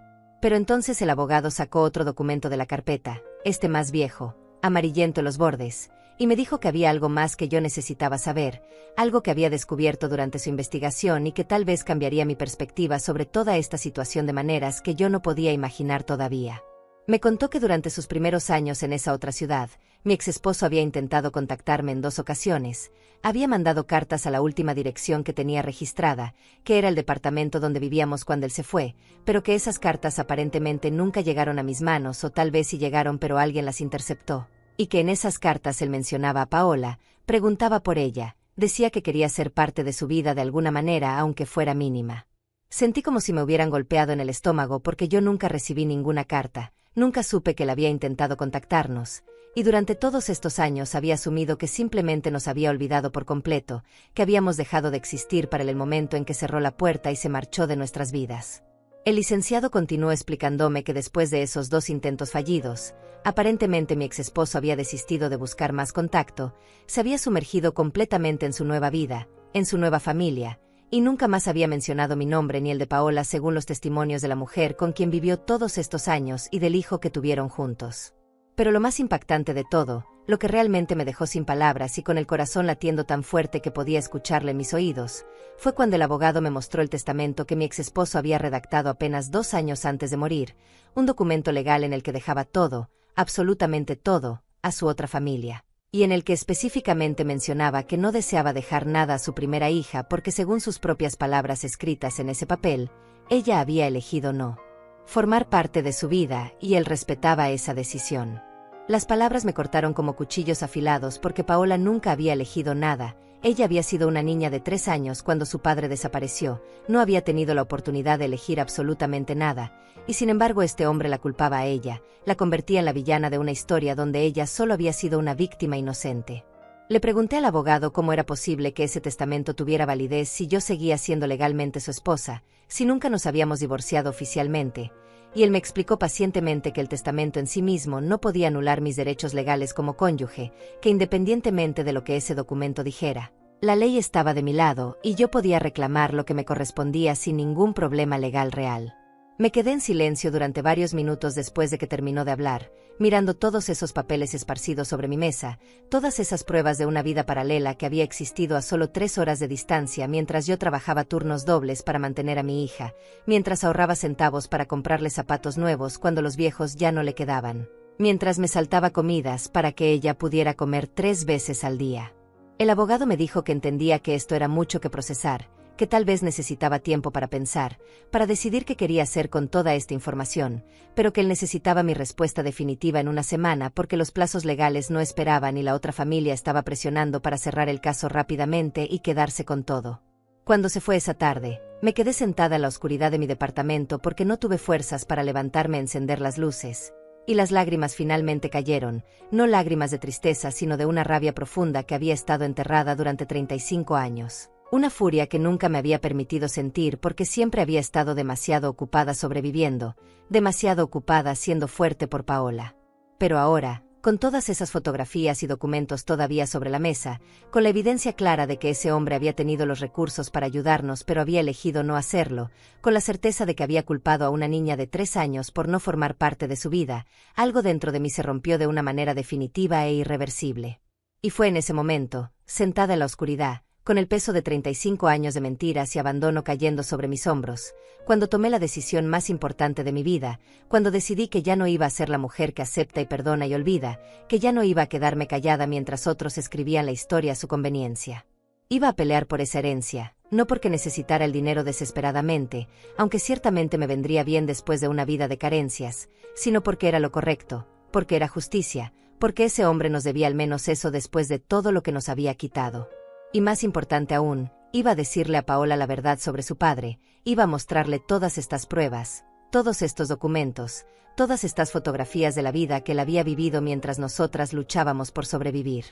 Pero entonces el abogado sacó otro documento de la carpeta, este más viejo, amarillento en los bordes, y me dijo que había algo más que yo necesitaba saber, algo que había descubierto durante su investigación y que tal vez cambiaría mi perspectiva sobre toda esta situación de maneras que yo no podía imaginar todavía. Me contó que durante sus primeros años en esa otra ciudad, mi exesposo había intentado contactarme en 2 ocasiones, había mandado cartas a la última dirección que tenía registrada, que era el departamento donde vivíamos cuando él se fue, pero que esas cartas aparentemente nunca llegaron a mis manos o tal vez sí llegaron pero alguien las interceptó, y que en esas cartas él mencionaba a Paola, preguntaba por ella, decía que quería ser parte de su vida de alguna manera aunque fuera mínima. Sentí como si me hubieran golpeado en el estómago porque yo nunca recibí ninguna carta, nunca supe que él había intentado contactarnos, y durante todos estos años había asumido que simplemente nos había olvidado por completo, que habíamos dejado de existir para el momento en que cerró la puerta y se marchó de nuestras vidas. El licenciado continuó explicándome que después de esos 2 intentos fallidos, aparentemente mi exesposo había desistido de buscar más contacto, se había sumergido completamente en su nueva vida, en su nueva familia, y nunca más había mencionado mi nombre ni el de Paola según los testimonios de la mujer con quien vivió todos estos años y del hijo que tuvieron juntos. Pero lo más impactante de todo, lo que realmente me dejó sin palabras y con el corazón latiendo tan fuerte que podía escucharle en mis oídos, fue cuando el abogado me mostró el testamento que mi exesposo había redactado apenas 2 años antes de morir, un documento legal en el que dejaba todo, absolutamente todo, a su otra familia, y en el que específicamente mencionaba que no deseaba dejar nada a su primera hija porque según sus propias palabras escritas en ese papel, ella había elegido no formar parte de su vida y él respetaba esa decisión. Las palabras me cortaron como cuchillos afilados porque Paola nunca había elegido nada, ella había sido una niña de 3 años cuando su padre desapareció, no había tenido la oportunidad de elegir absolutamente nada, y sin embargo este hombre la culpaba a ella, la convertía en la villana de una historia donde ella solo había sido una víctima inocente. Le pregunté al abogado cómo era posible que ese testamento tuviera validez si yo seguía siendo legalmente su esposa, si nunca nos habíamos divorciado oficialmente, y él me explicó pacientemente que el testamento en sí mismo no podía anular mis derechos legales como cónyuge, que independientemente de lo que ese documento dijera, la ley estaba de mi lado y yo podía reclamar lo que me correspondía sin ningún problema legal real. Me quedé en silencio durante varios minutos después de que terminó de hablar, mirando todos esos papeles esparcidos sobre mi mesa, todas esas pruebas de una vida paralela que había existido a solo 3 horas de distancia mientras yo trabajaba turnos dobles para mantener a mi hija, mientras ahorraba centavos para comprarle zapatos nuevos cuando los viejos ya no le quedaban, mientras me saltaba comidas para que ella pudiera comer 3 veces al día. El abogado me dijo que entendía que esto era mucho que procesar, que tal vez necesitaba tiempo para pensar, para decidir qué quería hacer con toda esta información, pero que él necesitaba mi respuesta definitiva en una semana porque los plazos legales no esperaban y la otra familia estaba presionando para cerrar el caso rápidamente y quedarse con todo. Cuando se fue esa tarde, me quedé sentada en la oscuridad de mi departamento porque no tuve fuerzas para levantarme a encender las luces. Y las lágrimas finalmente cayeron, no lágrimas de tristeza sino de una rabia profunda que había estado enterrada durante 35 años. Una furia que nunca me había permitido sentir porque siempre había estado demasiado ocupada sobreviviendo, demasiado ocupada siendo fuerte por Paola. Pero ahora, con todas esas fotografías y documentos todavía sobre la mesa, con la evidencia clara de que ese hombre había tenido los recursos para ayudarnos pero había elegido no hacerlo, con la certeza de que había culpado a una niña de 3 años por no formar parte de su vida, algo dentro de mí se rompió de una manera definitiva e irreversible. Y fue en ese momento, sentada en la oscuridad, con el peso de 35 años de mentiras y abandono cayendo sobre mis hombros, cuando tomé la decisión más importante de mi vida, cuando decidí que ya no iba a ser la mujer que acepta y perdona y olvida, que ya no iba a quedarme callada mientras otros escribían la historia a su conveniencia. Iba a pelear por esa herencia, no porque necesitara el dinero desesperadamente, aunque ciertamente me vendría bien después de una vida de carencias, sino porque era lo correcto, porque era justicia, porque ese hombre nos debía al menos eso después de todo lo que nos había quitado. Y más importante aún, iba a decirle a Paola la verdad sobre su padre, iba a mostrarle todas estas pruebas, todos estos documentos, todas estas fotografías de la vida que él había vivido mientras nosotras luchábamos por sobrevivir.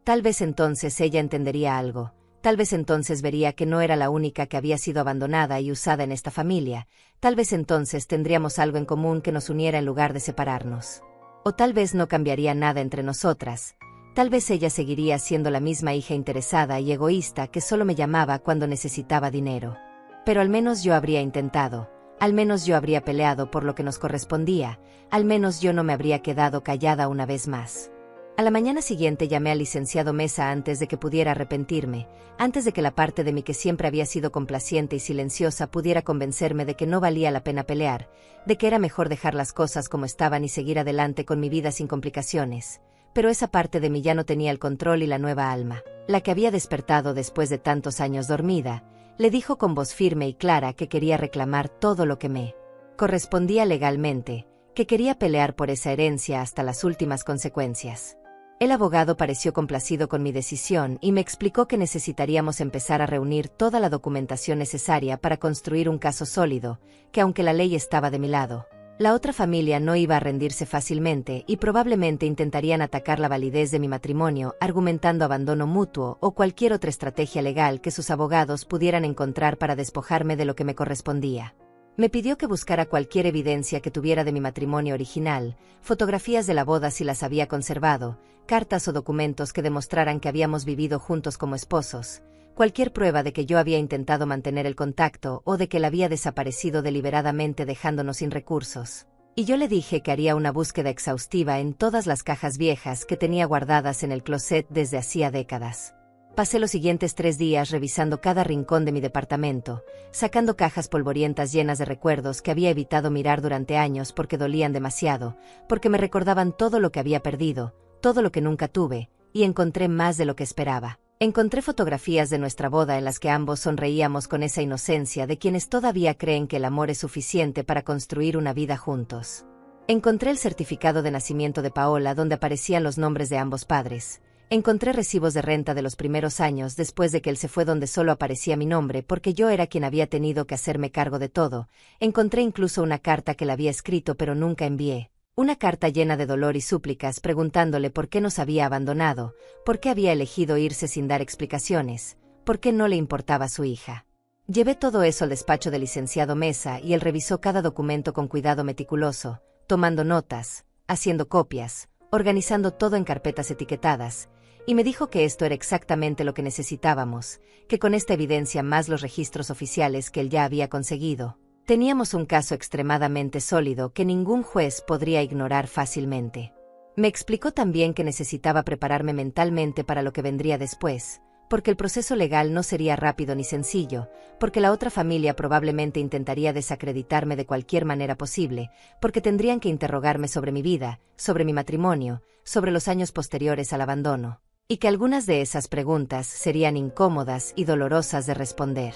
Tal vez entonces ella entendería algo, tal vez entonces vería que no era la única que había sido abandonada y usada en esta familia, tal vez entonces tendríamos algo en común que nos uniera en lugar de separarnos. O tal vez no cambiaría nada entre nosotras. Tal vez ella seguiría siendo la misma hija interesada y egoísta que solo me llamaba cuando necesitaba dinero. Pero al menos yo habría intentado, al menos yo habría peleado por lo que nos correspondía, al menos yo no me habría quedado callada una vez más. A la mañana siguiente llamé al licenciado Mesa antes de que pudiera arrepentirme, antes de que la parte de mí que siempre había sido complaciente y silenciosa pudiera convencerme de que no valía la pena pelear, de que era mejor dejar las cosas como estaban y seguir adelante con mi vida sin complicaciones. Pero esa parte de mí ya no tenía el control y la nueva alma, la que había despertado después de tantos años dormida, le dijo con voz firme y clara que quería reclamar todo lo que me correspondía legalmente, que quería pelear por esa herencia hasta las últimas consecuencias. El abogado pareció complacido con mi decisión y me explicó que necesitaríamos empezar a reunir toda la documentación necesaria para construir un caso sólido, que aunque la ley estaba de mi lado, la otra familia no iba a rendirse fácilmente y probablemente intentarían atacar la validez de mi matrimonio argumentando abandono mutuo o cualquier otra estrategia legal que sus abogados pudieran encontrar para despojarme de lo que me correspondía. Me pidió que buscara cualquier evidencia que tuviera de mi matrimonio original, fotografías de la boda si las había conservado, cartas o documentos que demostraran que habíamos vivido juntos como esposos, cualquier prueba de que yo había intentado mantener el contacto o de que él había desaparecido deliberadamente dejándonos sin recursos. Y yo le dije que haría una búsqueda exhaustiva en todas las cajas viejas que tenía guardadas en el closet desde hacía décadas. Pasé los siguientes 3 días revisando cada rincón de mi departamento, sacando cajas polvorientas llenas de recuerdos que había evitado mirar durante años porque dolían demasiado, porque me recordaban todo lo que había perdido, todo lo que nunca tuve, y encontré más de lo que esperaba. Encontré fotografías de nuestra boda en las que ambos sonreíamos con esa inocencia de quienes todavía creen que el amor es suficiente para construir una vida juntos. Encontré el certificado de nacimiento de Paola donde aparecían los nombres de ambos padres. Encontré recibos de renta de los primeros años después de que él se fue donde solo aparecía mi nombre porque yo era quien había tenido que hacerme cargo de todo. Encontré incluso una carta que le había escrito pero nunca envié. Una carta llena de dolor y súplicas preguntándole por qué nos había abandonado, por qué había elegido irse sin dar explicaciones, por qué no le importaba su hija. Llevé todo eso al despacho del licenciado Mesa y él revisó cada documento con cuidado meticuloso, tomando notas, haciendo copias, organizando todo en carpetas etiquetadas, y me dijo que esto era exactamente lo que necesitábamos, que con esta evidencia más los registros oficiales que él ya había conseguido, teníamos un caso extremadamente sólido que ningún juez podría ignorar fácilmente. Me explicó también que necesitaba prepararme mentalmente para lo que vendría después, porque el proceso legal no sería rápido ni sencillo, porque la otra familia probablemente intentaría desacreditarme de cualquier manera posible, porque tendrían que interrogarme sobre mi vida, sobre mi matrimonio, sobre los años posteriores al abandono, y que algunas de esas preguntas serían incómodas y dolorosas de responder.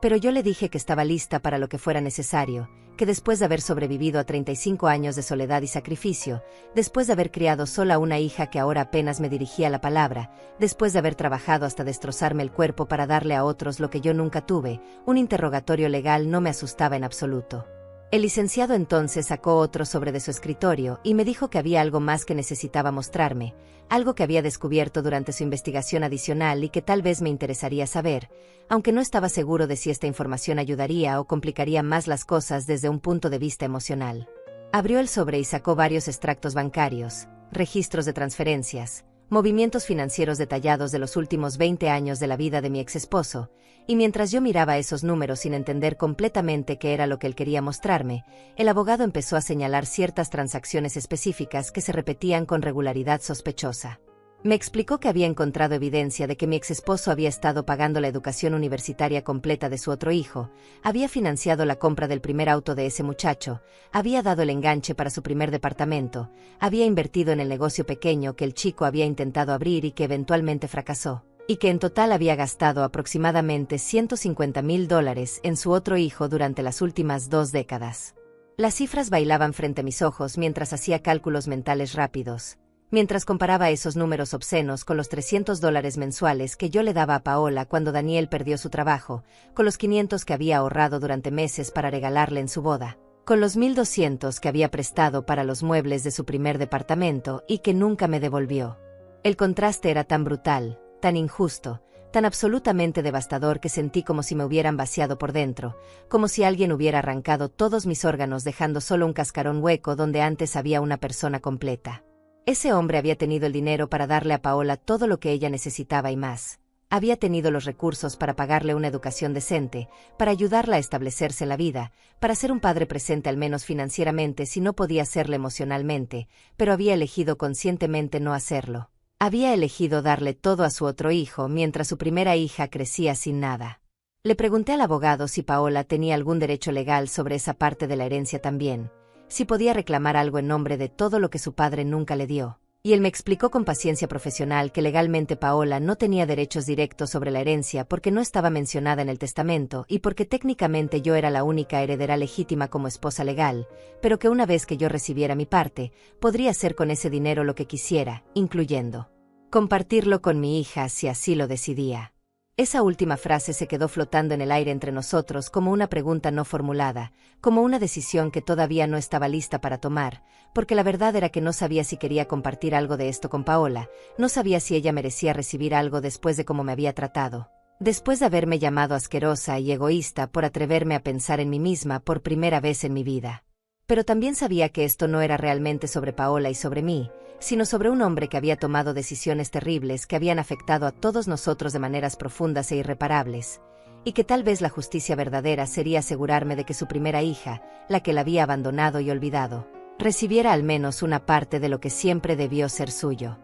Pero yo le dije que estaba lista para lo que fuera necesario, que después de haber sobrevivido a 35 años de soledad y sacrificio, después de haber criado sola una hija que ahora apenas me dirigía la palabra, después de haber trabajado hasta destrozarme el cuerpo para darle a otros lo que yo nunca tuve, un interrogatorio legal no me asustaba en absoluto. El licenciado entonces sacó otro sobre de su escritorio y me dijo que había algo más que necesitaba mostrarme, algo que había descubierto durante su investigación adicional y que tal vez me interesaría saber, aunque no estaba seguro de si esta información ayudaría o complicaría más las cosas desde un punto de vista emocional. Abrió el sobre y sacó varios extractos bancarios, registros de transferencias, movimientos financieros detallados de los últimos 20 años de la vida de mi exesposo, y mientras yo miraba esos números sin entender completamente qué era lo que él quería mostrarme, el abogado empezó a señalar ciertas transacciones específicas que se repetían con regularidad sospechosa. Me explicó que había encontrado evidencia de que mi exesposo había estado pagando la educación universitaria completa de su otro hijo, había financiado la compra del primer auto de ese muchacho, había dado el enganche para su primer departamento, había invertido en el negocio pequeño que el chico había intentado abrir y que eventualmente fracasó, y que en total había gastado aproximadamente $150,000 en su otro hijo durante las últimas 2 décadas. Las cifras bailaban frente a mis ojos mientras hacía cálculos mentales rápidos. Mientras comparaba esos números obscenos con los $300 mensuales que yo le daba a Paola cuando Daniel perdió su trabajo, con los 500 que había ahorrado durante meses para regalarle en su boda, con los 1,200 que había prestado para los muebles de su primer departamento y que nunca me devolvió. El contraste era tan brutal, tan injusto, tan absolutamente devastador que sentí como si me hubieran vaciado por dentro, como si alguien hubiera arrancado todos mis órganos dejando solo un cascarón hueco donde antes había una persona completa. Ese hombre había tenido el dinero para darle a Paola todo lo que ella necesitaba y más. Había tenido los recursos para pagarle una educación decente, para ayudarla a establecerse en la vida, para ser un padre presente al menos financieramente si no podía serlo emocionalmente, pero había elegido conscientemente no hacerlo. Había elegido darle todo a su otro hijo mientras su primera hija crecía sin nada. Le pregunté al abogado si Paola tenía algún derecho legal sobre esa parte de la herencia también, si podía reclamar algo en nombre de todo lo que su padre nunca le dio, y él me explicó con paciencia profesional que legalmente Paola no tenía derechos directos sobre la herencia porque no estaba mencionada en el testamento y porque técnicamente yo era la única heredera legítima como esposa legal, pero que una vez que yo recibiera mi parte, podría hacer con ese dinero lo que quisiera, incluyendo compartirlo con mi hija si así lo decidía. Esa última frase se quedó flotando en el aire entre nosotros como una pregunta no formulada, como una decisión que todavía no estaba lista para tomar, porque la verdad era que no sabía si quería compartir algo de esto con Paola, no sabía si ella merecía recibir algo después de cómo me había tratado, después de haberme llamado asquerosa y egoísta por atreverme a pensar en mí misma por primera vez en mi vida. Pero también sabía que esto no era realmente sobre Paola y sobre mí, sino sobre un hombre que había tomado decisiones terribles que habían afectado a todos nosotros de maneras profundas e irreparables, y que tal vez la justicia verdadera sería asegurarme de que su primera hija, la que la había abandonado y olvidado, recibiera al menos una parte de lo que siempre debió ser suyo.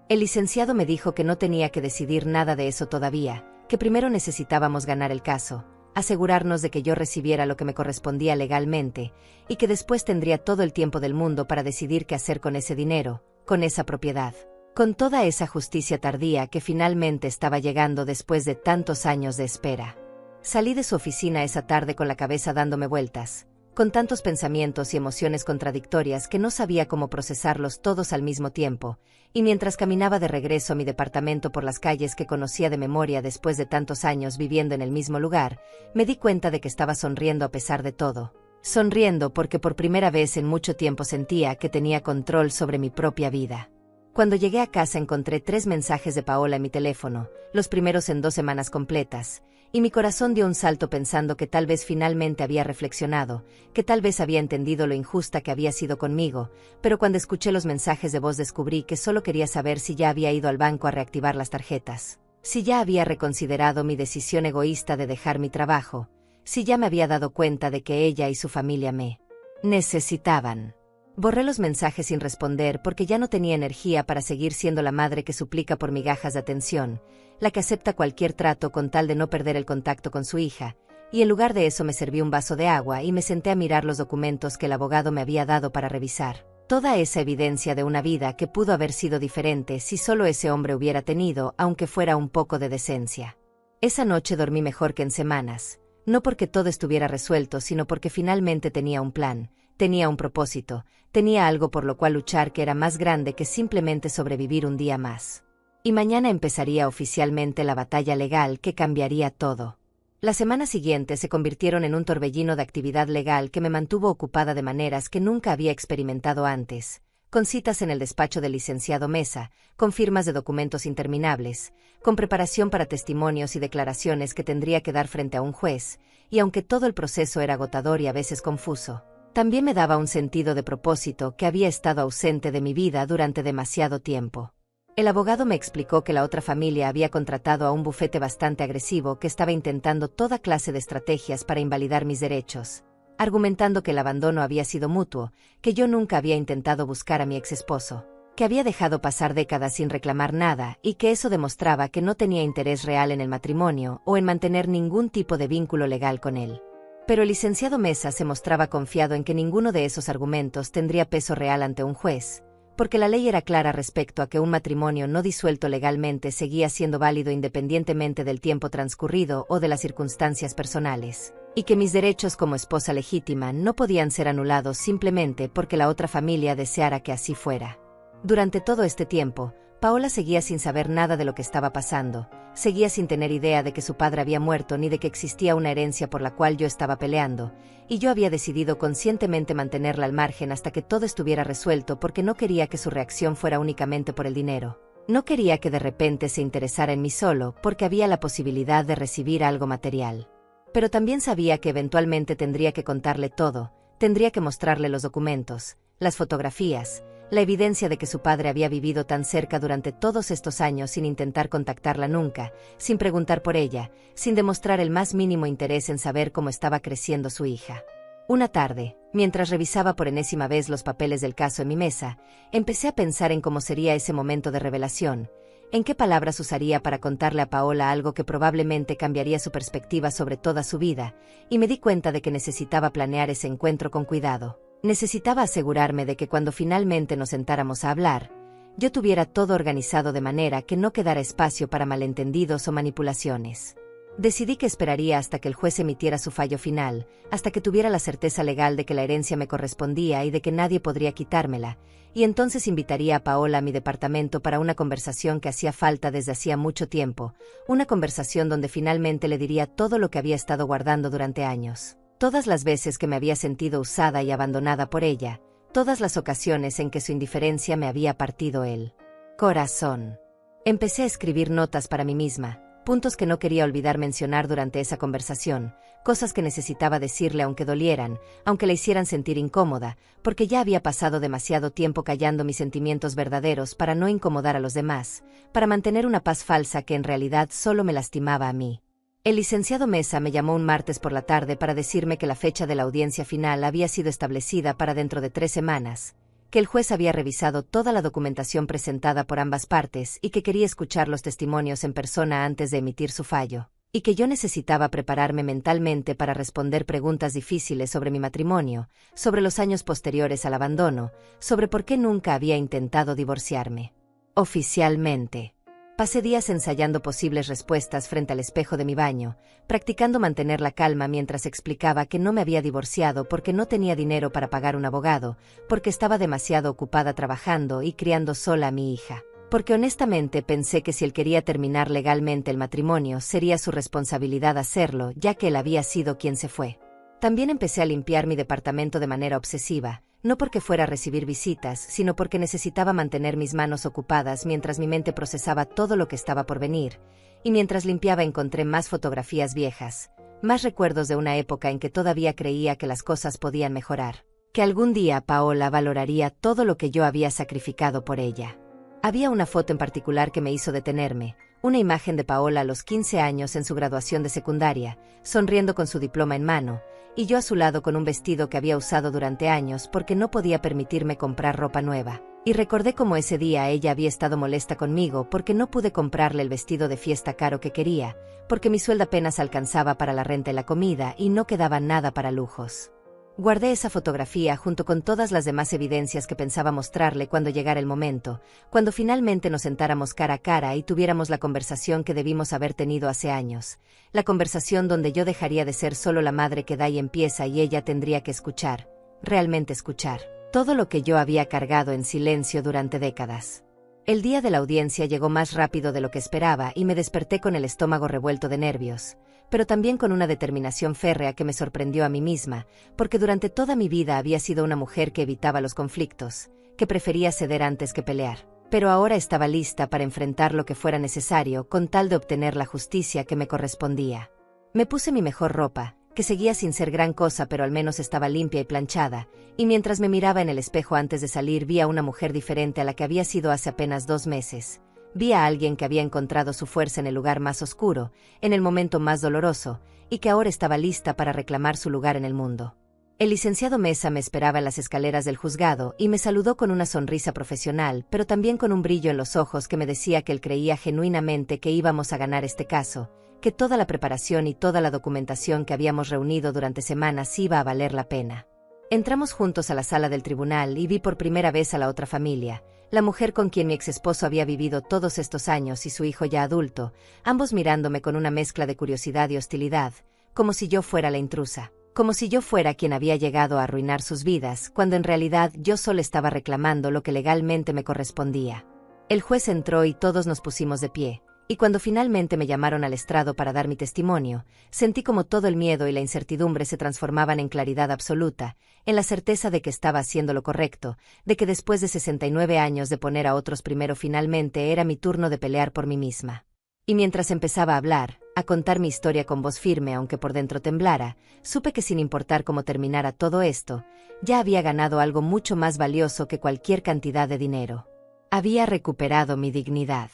El licenciado me dijo que no tenía que decidir nada de eso todavía, que primero necesitábamos ganar el caso, asegurarnos de que yo recibiera lo que me correspondía legalmente, y que después tendría todo el tiempo del mundo para decidir qué hacer con ese dinero, con esa propiedad, con toda esa justicia tardía que finalmente estaba llegando después de tantos años de espera. Salí de su oficina esa tarde con la cabeza dándome vueltas, con tantos pensamientos y emociones contradictorias que no sabía cómo procesarlos todos al mismo tiempo, y mientras caminaba de regreso a mi departamento por las calles que conocía de memoria después de tantos años viviendo en el mismo lugar, me di cuenta de que estaba sonriendo a pesar de todo. Sonriendo porque por primera vez en mucho tiempo sentía que tenía control sobre mi propia vida. Cuando llegué a casa encontré 3 mensajes de Paola en mi teléfono, los primeros en 2 semanas completas, y mi corazón dio un salto pensando que tal vez finalmente había reflexionado, que tal vez había entendido lo injusta que había sido conmigo, pero cuando escuché los mensajes de voz descubrí que solo quería saber si ya había ido al banco a reactivar las tarjetas, si ya había reconsiderado mi decisión egoísta de dejar mi trabajo, si ya me había dado cuenta de que ella y su familia me necesitaban. Borré los mensajes sin responder porque ya no tenía energía para seguir siendo la madre que suplica por migajas de atención, la que acepta cualquier trato con tal de no perder el contacto con su hija, y en lugar de eso me serví un vaso de agua y me senté a mirar los documentos que el abogado me había dado para revisar. Toda esa evidencia de una vida que pudo haber sido diferente si solo ese hombre hubiera tenido, aunque fuera un poco de decencia. Esa noche dormí mejor que en semanas. No porque todo estuviera resuelto, sino porque finalmente tenía un plan, tenía un propósito, tenía algo por lo cual luchar que era más grande que simplemente sobrevivir un día más. Y mañana empezaría oficialmente la batalla legal que cambiaría todo. Las semanas siguientes se convirtieron en un torbellino de actividad legal que me mantuvo ocupada de maneras que nunca había experimentado antes, con citas en el despacho del licenciado Mesa, con firmas de documentos interminables, con preparación para testimonios y declaraciones que tendría que dar frente a un juez, y aunque todo el proceso era agotador y a veces confuso, también me daba un sentido de propósito que había estado ausente de mi vida durante demasiado tiempo. El abogado me explicó que la otra familia había contratado a un bufete bastante agresivo que estaba intentando toda clase de estrategias para invalidar mis derechos, argumentando que el abandono había sido mutuo, que yo nunca había intentado buscar a mi exesposo, que había dejado pasar décadas sin reclamar nada y que eso demostraba que no tenía interés real en el matrimonio o en mantener ningún tipo de vínculo legal con él. Pero el licenciado Mesa se mostraba confiado en que ninguno de esos argumentos tendría peso real ante un juez, porque la ley era clara respecto a que un matrimonio no disuelto legalmente seguía siendo válido independientemente del tiempo transcurrido o de las circunstancias personales, y que mis derechos como esposa legítima no podían ser anulados simplemente porque la otra familia deseara que así fuera. Durante todo este tiempo, Paola seguía sin saber nada de lo que estaba pasando, seguía sin tener idea de que su padre había muerto ni de que existía una herencia por la cual yo estaba peleando, y yo había decidido conscientemente mantenerla al margen hasta que todo estuviera resuelto porque no quería que su reacción fuera únicamente por el dinero. No quería que de repente se interesara en mí solo porque había la posibilidad de recibir algo material. Pero también sabía que eventualmente tendría que contarle todo, tendría que mostrarle los documentos, las fotografías, la evidencia de que su padre había vivido tan cerca durante todos estos años sin intentar contactarla nunca, sin preguntar por ella, sin demostrar el más mínimo interés en saber cómo estaba creciendo su hija. Una tarde, mientras revisaba por enésima vez los papeles del caso en mi mesa, empecé a pensar en cómo sería ese momento de revelación, en qué palabras usaría para contarle a Paola algo que probablemente cambiaría su perspectiva sobre toda su vida, y me di cuenta de que necesitaba planear ese encuentro con cuidado. Necesitaba asegurarme de que cuando finalmente nos sentáramos a hablar, yo tuviera todo organizado de manera que no quedara espacio para malentendidos o manipulaciones. Decidí que esperaría hasta que el juez emitiera su fallo final, hasta que tuviera la certeza legal de que la herencia me correspondía y de que nadie podría quitármela, y entonces invitaría a Paola a mi departamento para una conversación que hacía falta desde hacía mucho tiempo, una conversación donde finalmente le diría todo lo que había estado guardando durante años. Todas las veces que me había sentido usada y abandonada por ella, todas las ocasiones en que su indiferencia me había partido el corazón. Empecé a escribir notas para mí misma, puntos que no quería olvidar mencionar durante esa conversación, cosas que necesitaba decirle aunque dolieran, aunque la hicieran sentir incómoda, porque ya había pasado demasiado tiempo callando mis sentimientos verdaderos para no incomodar a los demás, para mantener una paz falsa que en realidad solo me lastimaba a mí. El licenciado Mesa me llamó un martes por la tarde para decirme que la fecha de la audiencia final había sido establecida para dentro de 3 semanas, que el juez había revisado toda la documentación presentada por ambas partes y que quería escuchar los testimonios en persona antes de emitir su fallo, y que yo necesitaba prepararme mentalmente para responder preguntas difíciles sobre mi matrimonio, sobre los años posteriores al abandono, sobre por qué nunca había intentado divorciarme. Oficialmente. Pasé días ensayando posibles respuestas frente al espejo de mi baño, practicando mantener la calma mientras explicaba que no me había divorciado porque no tenía dinero para pagar un abogado, porque estaba demasiado ocupada trabajando y criando sola a mi hija, porque honestamente pensé que si él quería terminar legalmente el matrimonio sería su responsabilidad hacerlo, ya que él había sido quien se fue. También empecé a limpiar mi departamento de manera obsesiva, no porque fuera a recibir visitas, sino porque necesitaba mantener mis manos ocupadas mientras mi mente procesaba todo lo que estaba por venir, y mientras limpiaba encontré más fotografías viejas, más recuerdos de una época en que todavía creía que las cosas podían mejorar, que algún día Paola valoraría todo lo que yo había sacrificado por ella. Había una foto en particular que me hizo detenerme, una imagen de Paola a los 15 años en su graduación de secundaria, sonriendo con su diploma en mano, y yo a su lado con un vestido que había usado durante años porque no podía permitirme comprar ropa nueva. Y recordé cómo ese día ella había estado molesta conmigo porque no pude comprarle el vestido de fiesta caro que quería, porque mi sueldo apenas alcanzaba para la renta y la comida y no quedaba nada para lujos. Guardé esa fotografía junto con todas las demás evidencias que pensaba mostrarle cuando llegara el momento, cuando finalmente nos sentáramos cara a cara y tuviéramos la conversación que debimos haber tenido hace años, la conversación donde yo dejaría de ser solo la madre que da y empieza y ella tendría que escuchar, realmente escuchar, todo lo que yo había cargado en silencio durante décadas. El día de la audiencia llegó más rápido de lo que esperaba y me desperté con el estómago revuelto de nervios, pero también con una determinación férrea que me sorprendió a mí misma, porque durante toda mi vida había sido una mujer que evitaba los conflictos, que prefería ceder antes que pelear. Pero ahora estaba lista para enfrentar lo que fuera necesario con tal de obtener la justicia que me correspondía. Me puse mi mejor ropa, que seguía sin ser gran cosa pero al menos estaba limpia y planchada, y mientras me miraba en el espejo antes de salir vi a una mujer diferente a la que había sido hace apenas 2 meses. Vi a alguien que había encontrado su fuerza en el lugar más oscuro, en el momento más doloroso, y que ahora estaba lista para reclamar su lugar en el mundo. El licenciado Mesa me esperaba en las escaleras del juzgado y me saludó con una sonrisa profesional, pero también con un brillo en los ojos que me decía que él creía genuinamente que íbamos a ganar este caso, que toda la preparación y toda la documentación que habíamos reunido durante semanas iba a valer la pena. Entramos juntos a la sala del tribunal y vi por primera vez a la otra familia, la mujer con quien mi exesposo había vivido todos estos años y su hijo ya adulto, ambos mirándome con una mezcla de curiosidad y hostilidad, como si yo fuera la intrusa, como si yo fuera quien había llegado a arruinar sus vidas, cuando en realidad yo solo estaba reclamando lo que legalmente me correspondía. El juez entró y todos nos pusimos de pie, y cuando finalmente me llamaron al estrado para dar mi testimonio, sentí como todo el miedo y la incertidumbre se transformaban en claridad absoluta, en la certeza de que estaba haciendo lo correcto, de que después de 69 años de poner a otros primero finalmente era mi turno de pelear por mí misma. Y mientras empezaba a hablar, a contar mi historia con voz firme aunque por dentro temblara, supe que sin importar cómo terminara todo esto, ya había ganado algo mucho más valioso que cualquier cantidad de dinero. Había recuperado mi dignidad.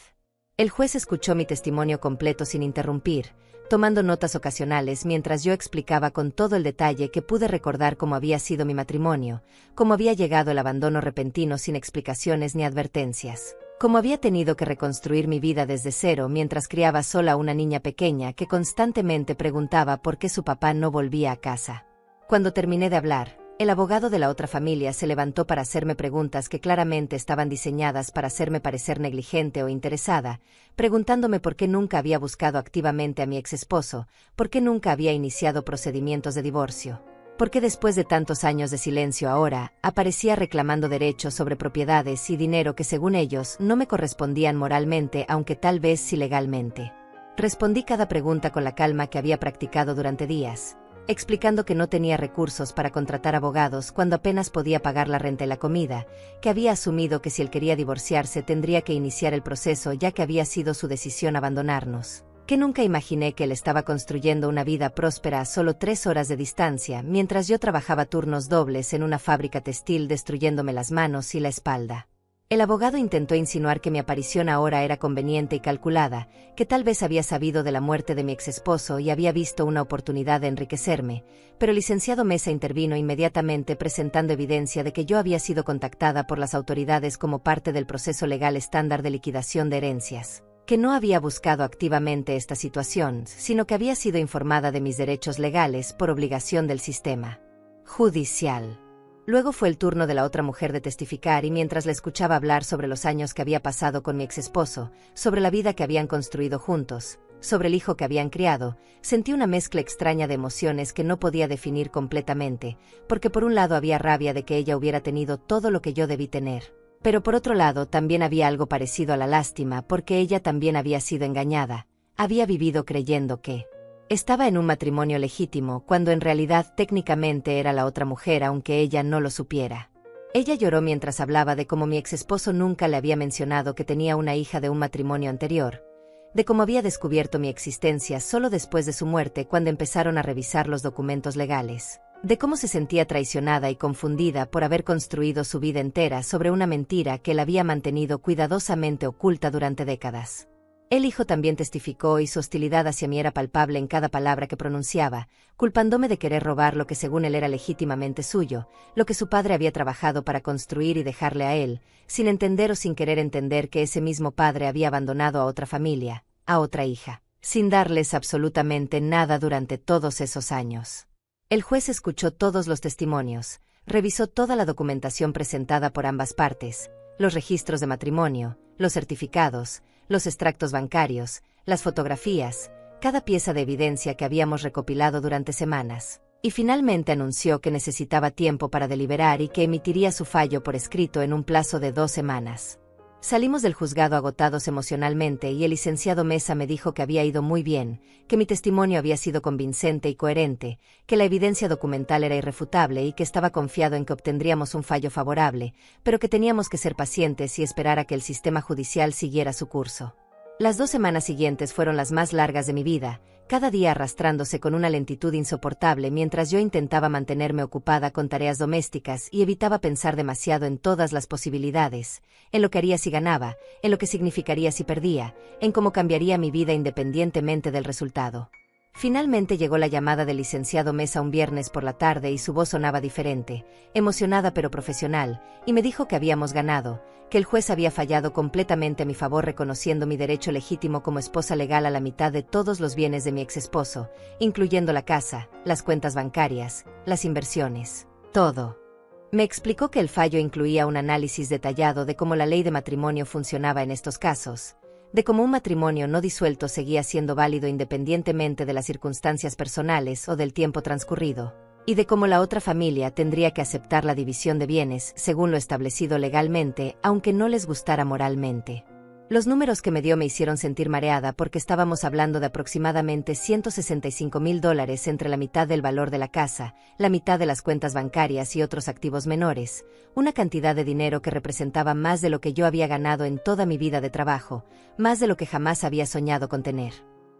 El juez escuchó mi testimonio completo sin interrumpir, tomando notas ocasionales mientras yo explicaba con todo el detalle que pude recordar cómo había sido mi matrimonio, cómo había llegado el abandono repentino sin explicaciones ni advertencias, cómo había tenido que reconstruir mi vida desde cero mientras criaba sola a una niña pequeña que constantemente preguntaba por qué su papá no volvía a casa. Cuando terminé de hablar, el abogado de la otra familia se levantó para hacerme preguntas que claramente estaban diseñadas para hacerme parecer negligente o interesada, preguntándome por qué nunca había buscado activamente a mi exesposo, por qué nunca había iniciado procedimientos de divorcio, por qué después de tantos años de silencio ahora aparecía reclamando derechos sobre propiedades y dinero que según ellos no me correspondían moralmente aunque tal vez sí legalmente. Respondí cada pregunta con la calma que había practicado durante días, explicando que no tenía recursos para contratar abogados cuando apenas podía pagar la renta y la comida, que había asumido que si él quería divorciarse tendría que iniciar el proceso ya que había sido su decisión abandonarnos, que nunca imaginé que él estaba construyendo una vida próspera a solo 3 horas de distancia mientras yo trabajaba turnos dobles en una fábrica textil destruyéndome las manos y la espalda. El abogado intentó insinuar que mi aparición ahora era conveniente y calculada, que tal vez había sabido de la muerte de mi exesposo y había visto una oportunidad de enriquecerme, pero el licenciado Mesa intervino inmediatamente presentando evidencia de que yo había sido contactada por las autoridades como parte del proceso legal estándar de liquidación de herencias, que no había buscado activamente esta situación, sino que había sido informada de mis derechos legales por obligación del sistema judicial. Luego fue el turno de la otra mujer de testificar y mientras la escuchaba hablar sobre los años que había pasado con mi exesposo, sobre la vida que habían construido juntos, sobre el hijo que habían criado, sentí una mezcla extraña de emociones que no podía definir completamente, porque por un lado había rabia de que ella hubiera tenido todo lo que yo debí tener, pero por otro lado también había algo parecido a la lástima porque ella también había sido engañada, había vivido creyendo que estaba en un matrimonio legítimo cuando en realidad técnicamente era la otra mujer aunque ella no lo supiera. Ella lloró mientras hablaba de cómo mi exesposo nunca le había mencionado que tenía una hija de un matrimonio anterior, de cómo había descubierto mi existencia solo después de su muerte cuando empezaron a revisar los documentos legales, de cómo se sentía traicionada y confundida por haber construido su vida entera sobre una mentira que él había mantenido cuidadosamente oculta durante décadas. El hijo también testificó y su hostilidad hacia mí era palpable en cada palabra que pronunciaba, culpándome de querer robar lo que según él era legítimamente suyo, lo que su padre había trabajado para construir y dejarle a él, sin entender o sin querer entender que ese mismo padre había abandonado a otra familia, a otra hija, sin darles absolutamente nada durante todos esos años. El juez escuchó todos los testimonios, revisó toda la documentación presentada por ambas partes, los registros de matrimonio, los certificados, los extractos bancarios, las fotografías, cada pieza de evidencia que habíamos recopilado durante semanas, y finalmente anunció que necesitaba tiempo para deliberar y que emitiría su fallo por escrito en un plazo de 2 semanas. Salimos del juzgado agotados emocionalmente y el licenciado Mesa me dijo que había ido muy bien, que mi testimonio había sido convincente y coherente, que la evidencia documental era irrefutable y que estaba confiado en que obtendríamos un fallo favorable, pero que teníamos que ser pacientes y esperar a que el sistema judicial siguiera su curso. Las 2 semanas siguientes fueron las más largas de mi vida, cada día arrastrándose con una lentitud insoportable mientras yo intentaba mantenerme ocupada con tareas domésticas y evitaba pensar demasiado en todas las posibilidades, en lo que haría si ganaba, en lo que significaría si perdía, en cómo cambiaría mi vida independientemente del resultado. Finalmente llegó la llamada del licenciado Mesa un viernes por la tarde y su voz sonaba diferente, emocionada pero profesional, y me dijo que habíamos ganado, que el juez había fallado completamente a mi favor reconociendo mi derecho legítimo como esposa legal a la mitad de todos los bienes de mi exesposo, incluyendo la casa, las cuentas bancarias, las inversiones, todo. Me explicó que el fallo incluía un análisis detallado de cómo la ley de matrimonio funcionaba en estos casos, de cómo un matrimonio no disuelto seguía siendo válido independientemente de las circunstancias personales o del tiempo transcurrido, y de cómo la otra familia tendría que aceptar la división de bienes según lo establecido legalmente, aunque no les gustara moralmente. Los números que me dio me hicieron sentir mareada porque estábamos hablando de aproximadamente $165,000 entre la mitad del valor de la casa, la mitad de las cuentas bancarias y otros activos menores, una cantidad de dinero que representaba más de lo que yo había ganado en toda mi vida de trabajo, más de lo que jamás había soñado con tener.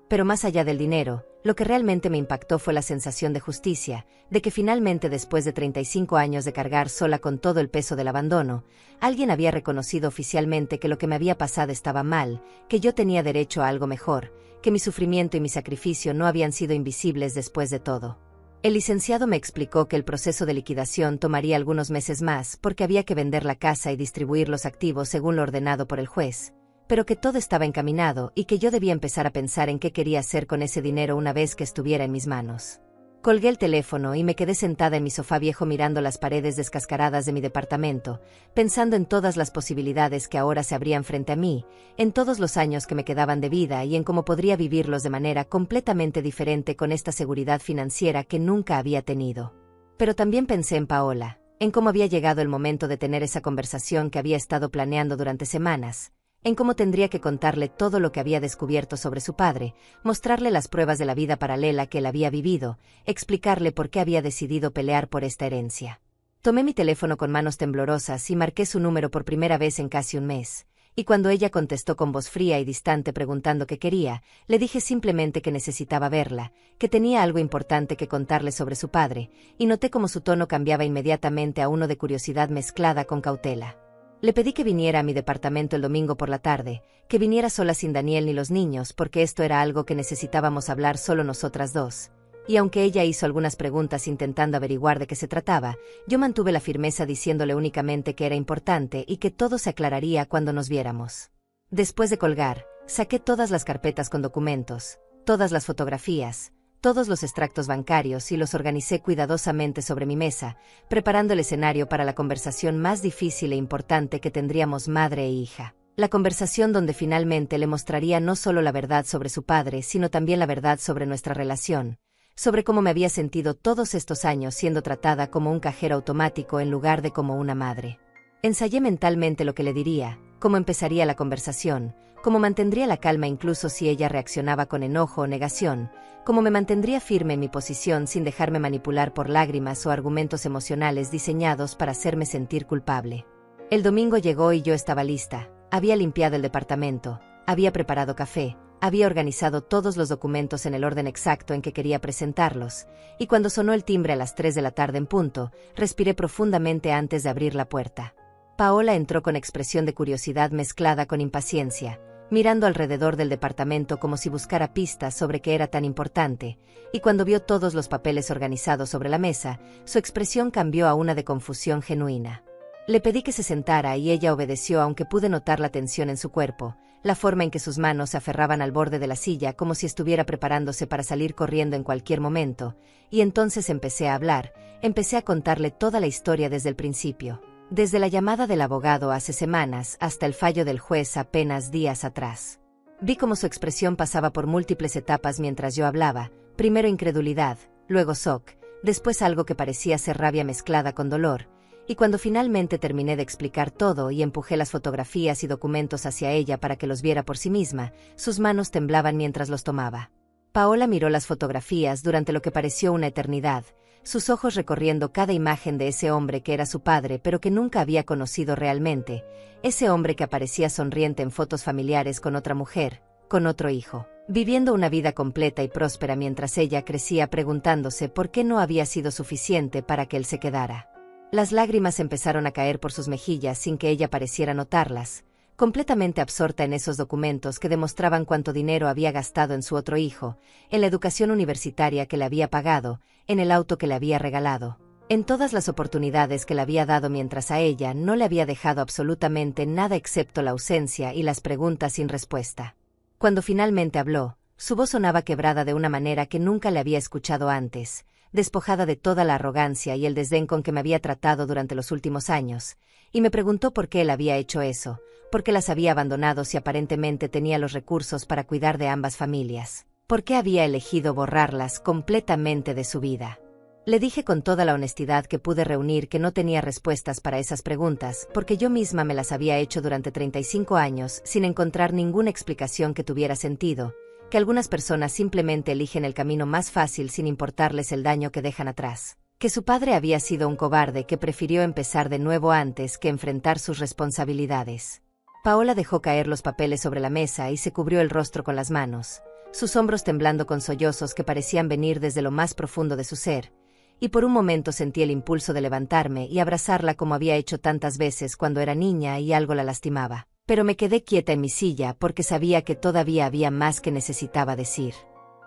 Pero más allá del dinero, lo que realmente me impactó fue la sensación de justicia, de que finalmente después de 35 años de cargar sola con todo el peso del abandono, alguien había reconocido oficialmente que lo que me había pasado estaba mal, que yo tenía derecho a algo mejor, que mi sufrimiento y mi sacrificio no habían sido invisibles después de todo. El licenciado me explicó que el proceso de liquidación tomaría algunos meses más porque había que vender la casa y distribuir los activos según lo ordenado por el juez, pero que todo estaba encaminado y que yo debía empezar a pensar en qué quería hacer con ese dinero una vez que estuviera en mis manos. Colgué el teléfono y me quedé sentada en mi sofá viejo mirando las paredes descascaradas de mi departamento, pensando en todas las posibilidades que ahora se abrían frente a mí, en todos los años que me quedaban de vida y en cómo podría vivirlos de manera completamente diferente con esta seguridad financiera que nunca había tenido. Pero también pensé en Paola, en cómo había llegado el momento de tener esa conversación que había estado planeando durante semanas, en cómo tendría que contarle todo lo que había descubierto sobre su padre, mostrarle las pruebas de la vida paralela que él había vivido, explicarle por qué había decidido pelear por esta herencia. Tomé mi teléfono con manos temblorosas y marqué su número por primera vez en casi un mes, y cuando ella contestó con voz fría y distante preguntando qué quería, le dije simplemente que necesitaba verla, que tenía algo importante que contarle sobre su padre, y noté cómo su tono cambiaba inmediatamente a uno de curiosidad mezclada con cautela. Le pedí que viniera a mi departamento el domingo por la tarde, que viniera sola sin Daniel ni los niños porque esto era algo que necesitábamos hablar solo nosotras dos. Y aunque ella hizo algunas preguntas intentando averiguar de qué se trataba, yo mantuve la firmeza diciéndole únicamente que era importante y que todo se aclararía cuando nos viéramos. Después de colgar, saqué todas las carpetas con documentos, todas las fotografías, todos los extractos bancarios y los organicé cuidadosamente sobre mi mesa, preparando el escenario para la conversación más difícil e importante que tendríamos madre e hija. La conversación donde finalmente le mostraría no solo la verdad sobre su padre, sino también la verdad sobre nuestra relación, sobre cómo me había sentido todos estos años siendo tratada como un cajero automático en lugar de como una madre. Ensayé mentalmente lo que le diría, cómo empezaría la conversación, cómo mantendría la calma incluso si ella reaccionaba con enojo o negación, cómo me mantendría firme en mi posición sin dejarme manipular por lágrimas o argumentos emocionales diseñados para hacerme sentir culpable. El domingo llegó y yo estaba lista, había limpiado el departamento, había preparado café, había organizado todos los documentos en el orden exacto en que quería presentarlos, y cuando sonó el timbre a las 3 de la tarde en punto, respiré profundamente antes de abrir la puerta. Paola entró con expresión de curiosidad mezclada con impaciencia, mirando alrededor del departamento como si buscara pistas sobre qué era tan importante, y cuando vio todos los papeles organizados sobre la mesa, su expresión cambió a una de confusión genuina. Le pedí que se sentara y ella obedeció aunque pude notar la tensión en su cuerpo, la forma en que sus manos se aferraban al borde de la silla como si estuviera preparándose para salir corriendo en cualquier momento, y entonces empecé a hablar, empecé a contarle toda la historia desde el principio, desde la llamada del abogado hace semanas hasta el fallo del juez apenas días atrás. Vi cómo su expresión pasaba por múltiples etapas mientras yo hablaba, primero incredulidad, luego shock, después algo que parecía ser rabia mezclada con dolor, y cuando finalmente terminé de explicar todo y empujé las fotografías y documentos hacia ella para que los viera por sí misma, sus manos temblaban mientras los tomaba. Paola miró las fotografías durante lo que pareció una eternidad, sus ojos recorriendo cada imagen de ese hombre que era su padre pero que nunca había conocido realmente, ese hombre que aparecía sonriente en fotos familiares con otra mujer, con otro hijo, viviendo una vida completa y próspera mientras ella crecía preguntándose por qué no había sido suficiente para que él se quedara. Las lágrimas empezaron a caer por sus mejillas sin que ella pareciera notarlas, completamente absorta en esos documentos que demostraban cuánto dinero había gastado en su otro hijo, en la educación universitaria que le había pagado, en el auto que le había regalado, en todas las oportunidades que le había dado mientras a ella no le había dejado absolutamente nada excepto la ausencia y las preguntas sin respuesta. Cuando finalmente habló, su voz sonaba quebrada de una manera que nunca le había escuchado antes, despojada de toda la arrogancia y el desdén con que me había tratado durante los últimos años, y me preguntó por qué él había hecho eso, por qué las había abandonado si aparentemente tenía los recursos para cuidar de ambas familias, por qué había elegido borrarlas completamente de su vida. Le dije con toda la honestidad que pude reunir que no tenía respuestas para esas preguntas, porque yo misma me las había hecho durante 35 años sin encontrar ninguna explicación que tuviera sentido, que algunas personas simplemente eligen el camino más fácil sin importarles el daño que dejan atrás, que su padre había sido un cobarde que prefirió empezar de nuevo antes que enfrentar sus responsabilidades. Paola dejó caer los papeles sobre la mesa y se cubrió el rostro con las manos, sus hombros temblando con sollozos que parecían venir desde lo más profundo de su ser, y por un momento sentí el impulso de levantarme y abrazarla como había hecho tantas veces cuando era niña y algo la lastimaba. Pero me quedé quieta en mi silla porque sabía que todavía había más que necesitaba decir.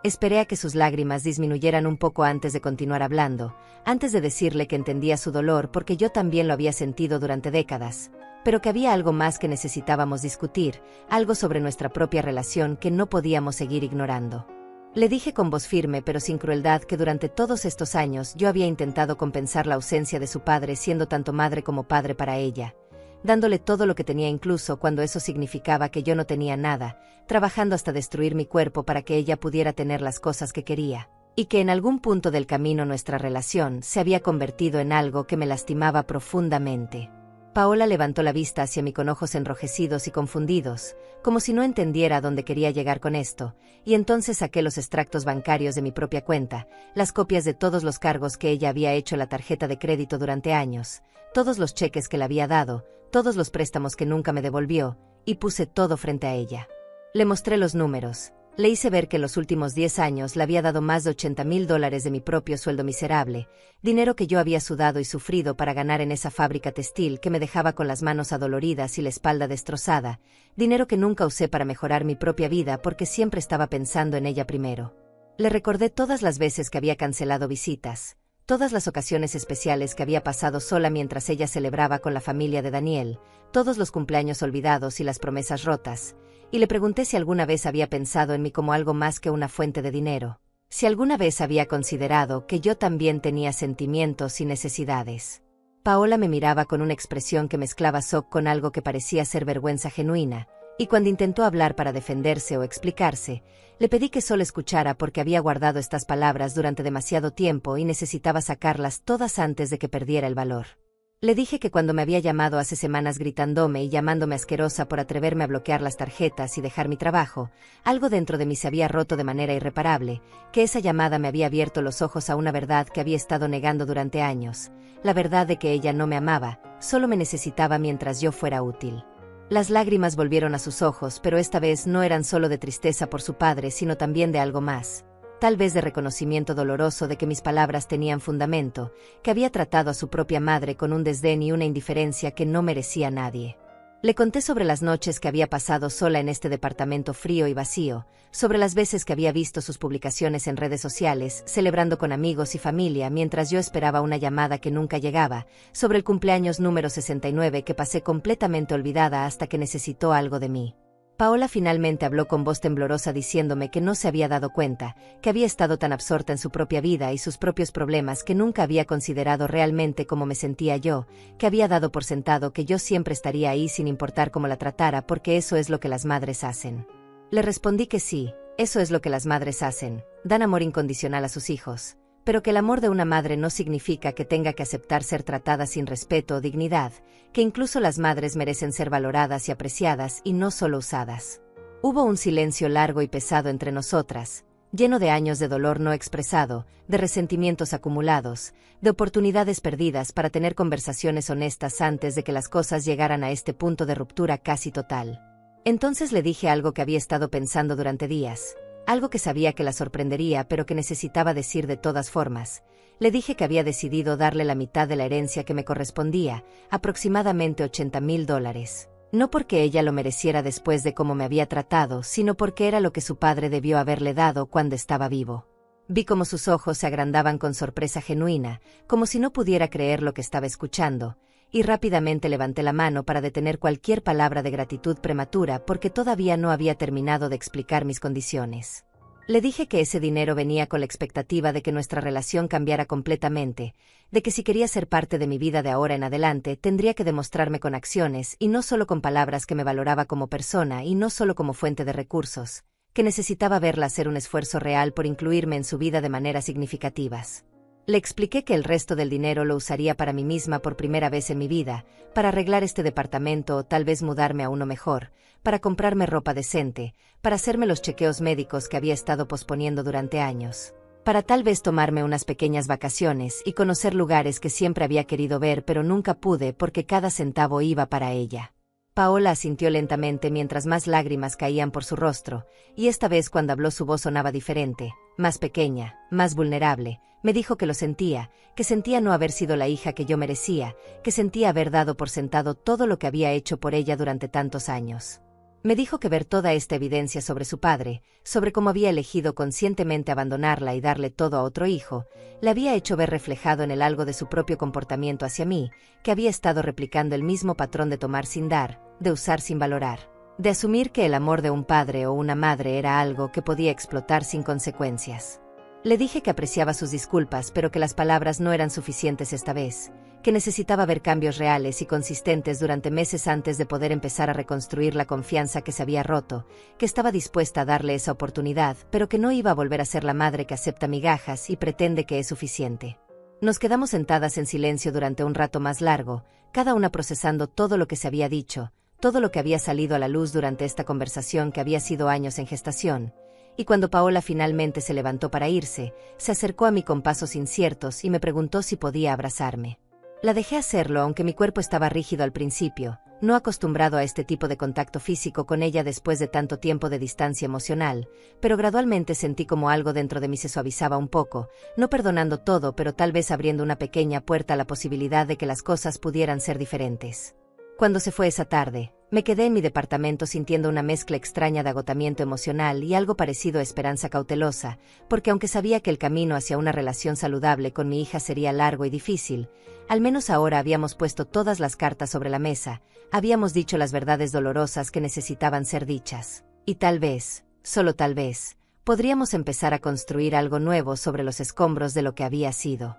Esperé a que sus lágrimas disminuyeran un poco antes de continuar hablando, antes de decirle que entendía su dolor porque yo también lo había sentido durante décadas, pero que había algo más que necesitábamos discutir, algo sobre nuestra propia relación que no podíamos seguir ignorando. Le dije con voz firme pero sin crueldad que durante todos estos años yo había intentado compensar la ausencia de su padre siendo tanto madre como padre para ella, dándole todo lo que tenía incluso cuando eso significaba que yo no tenía nada, trabajando hasta destruir mi cuerpo para que ella pudiera tener las cosas que quería, y que en algún punto del camino nuestra relación se había convertido en algo que me lastimaba profundamente. Paola levantó la vista hacia mí con ojos enrojecidos y confundidos, como si no entendiera a dónde quería llegar con esto, y entonces saqué los extractos bancarios de mi propia cuenta, las copias de todos los cargos que ella había hecho en la tarjeta de crédito durante años, todos los cheques que le había dado, todos los préstamos que nunca me devolvió, y puse todo frente a ella. Le mostré los números. Le hice ver que en los últimos 10 años le había dado más de $80,000 de mi propio sueldo miserable, dinero que yo había sudado y sufrido para ganar en esa fábrica textil que me dejaba con las manos adoloridas y la espalda destrozada, dinero que nunca usé para mejorar mi propia vida porque siempre estaba pensando en ella primero. Le recordé todas las veces que había cancelado visitas, todas las ocasiones especiales que había pasado sola mientras ella celebraba con la familia de Daniel, todos los cumpleaños olvidados y las promesas rotas, y le pregunté si alguna vez había pensado en mí como algo más que una fuente de dinero, si alguna vez había considerado que yo también tenía sentimientos y necesidades. Paola me miraba con una expresión que mezclaba shock con algo que parecía ser vergüenza genuina, y cuando intentó hablar para defenderse o explicarse, le pedí que solo escuchara porque había guardado estas palabras durante demasiado tiempo y necesitaba sacarlas todas antes de que perdiera el valor. Le dije que cuando me había llamado hace semanas gritándome y llamándome asquerosa por atreverme a bloquear las tarjetas y dejar mi trabajo, algo dentro de mí se había roto de manera irreparable, que esa llamada me había abierto los ojos a una verdad que había estado negando durante años, la verdad de que ella no me amaba, solo me necesitaba mientras yo fuera útil. Las lágrimas volvieron a sus ojos, pero esta vez no eran solo de tristeza por su padre, sino también de algo más. Tal vez de reconocimiento doloroso de que mis palabras tenían fundamento, que había tratado a su propia madre con un desdén y una indiferencia que no merecía nadie. Le conté sobre las noches que había pasado sola en este departamento frío y vacío, sobre las veces que había visto sus publicaciones en redes sociales, celebrando con amigos y familia mientras yo esperaba una llamada que nunca llegaba, sobre el cumpleaños número 69 que pasé completamente olvidada hasta que necesitó algo de mí. Paola finalmente habló con voz temblorosa diciéndome que no se había dado cuenta, que había estado tan absorta en su propia vida y sus propios problemas que nunca había considerado realmente cómo me sentía yo, que había dado por sentado que yo siempre estaría ahí sin importar cómo la tratara porque eso es lo que las madres hacen. Le respondí que sí, eso es lo que las madres hacen, dan amor incondicional a sus hijos, pero que el amor de una madre no significa que tenga que aceptar ser tratada sin respeto o dignidad, que incluso las madres merecen ser valoradas y apreciadas y no solo usadas. Hubo un silencio largo y pesado entre nosotras, lleno de años de dolor no expresado, de resentimientos acumulados, de oportunidades perdidas para tener conversaciones honestas antes de que las cosas llegaran a este punto de ruptura casi total. Entonces le dije algo que había estado pensando durante días, algo que sabía que la sorprendería pero que necesitaba decir de todas formas. Le dije que había decidido darle la mitad de la herencia que me correspondía, aproximadamente $80,000. No porque ella lo mereciera después de cómo me había tratado, sino porque era lo que su padre debió haberle dado cuando estaba vivo. Vi cómo sus ojos se agrandaban con sorpresa genuina, como si no pudiera creer lo que estaba escuchando, y rápidamente levanté la mano para detener cualquier palabra de gratitud prematura porque todavía no había terminado de explicar mis condiciones. Le dije que ese dinero venía con la expectativa de que nuestra relación cambiara completamente, de que si quería ser parte de mi vida de ahora en adelante tendría que demostrarme con acciones y no solo con palabras que me valoraba como persona y no solo como fuente de recursos, que necesitaba verla hacer un esfuerzo real por incluirme en su vida de maneras significativas. Le expliqué que el resto del dinero lo usaría para mí misma por primera vez en mi vida, para arreglar este departamento o tal vez mudarme a uno mejor, para comprarme ropa decente, para hacerme los chequeos médicos que había estado posponiendo durante años, para tal vez tomarme unas pequeñas vacaciones y conocer lugares que siempre había querido ver pero nunca pude porque cada centavo iba para ella. Paola asintió lentamente mientras más lágrimas caían por su rostro, y esta vez cuando habló su voz sonaba diferente, más pequeña, más vulnerable. Me dijo que lo sentía, que sentía no haber sido la hija que yo merecía, que sentía haber dado por sentado todo lo que había hecho por ella durante tantos años. Me dijo que ver toda esta evidencia sobre su padre, sobre cómo había elegido conscientemente abandonarla y darle todo a otro hijo, le había hecho ver reflejado en él algo de su propio comportamiento hacia mí, que había estado replicando el mismo patrón de tomar sin dar, de usar sin valorar, de asumir que el amor de un padre o una madre era algo que podía explotar sin consecuencias. Le dije que apreciaba sus disculpas pero que las palabras no eran suficientes esta vez, que necesitaba ver cambios reales y consistentes durante meses antes de poder empezar a reconstruir la confianza que se había roto, que estaba dispuesta a darle esa oportunidad, pero que no iba a volver a ser la madre que acepta migajas y pretende que es suficiente. Nos quedamos sentadas en silencio durante un rato más largo, cada una procesando todo lo que se había dicho, todo lo que había salido a la luz durante esta conversación que había sido años en gestación. Y cuando Paola finalmente se levantó para irse, se acercó a mí con pasos inciertos y me preguntó si podía abrazarme. La dejé hacerlo aunque mi cuerpo estaba rígido al principio, no acostumbrado a este tipo de contacto físico con ella después de tanto tiempo de distancia emocional, pero gradualmente sentí como algo dentro de mí se suavizaba un poco, no perdonando todo pero tal vez abriendo una pequeña puerta a la posibilidad de que las cosas pudieran ser diferentes. Cuando se fue esa tarde, me quedé en mi departamento sintiendo una mezcla extraña de agotamiento emocional y algo parecido a esperanza cautelosa, porque aunque sabía que el camino hacia una relación saludable con mi hija sería largo y difícil, al menos ahora habíamos puesto todas las cartas sobre la mesa, habíamos dicho las verdades dolorosas que necesitaban ser dichas, y tal vez, solo tal vez, podríamos empezar a construir algo nuevo sobre los escombros de lo que había sido.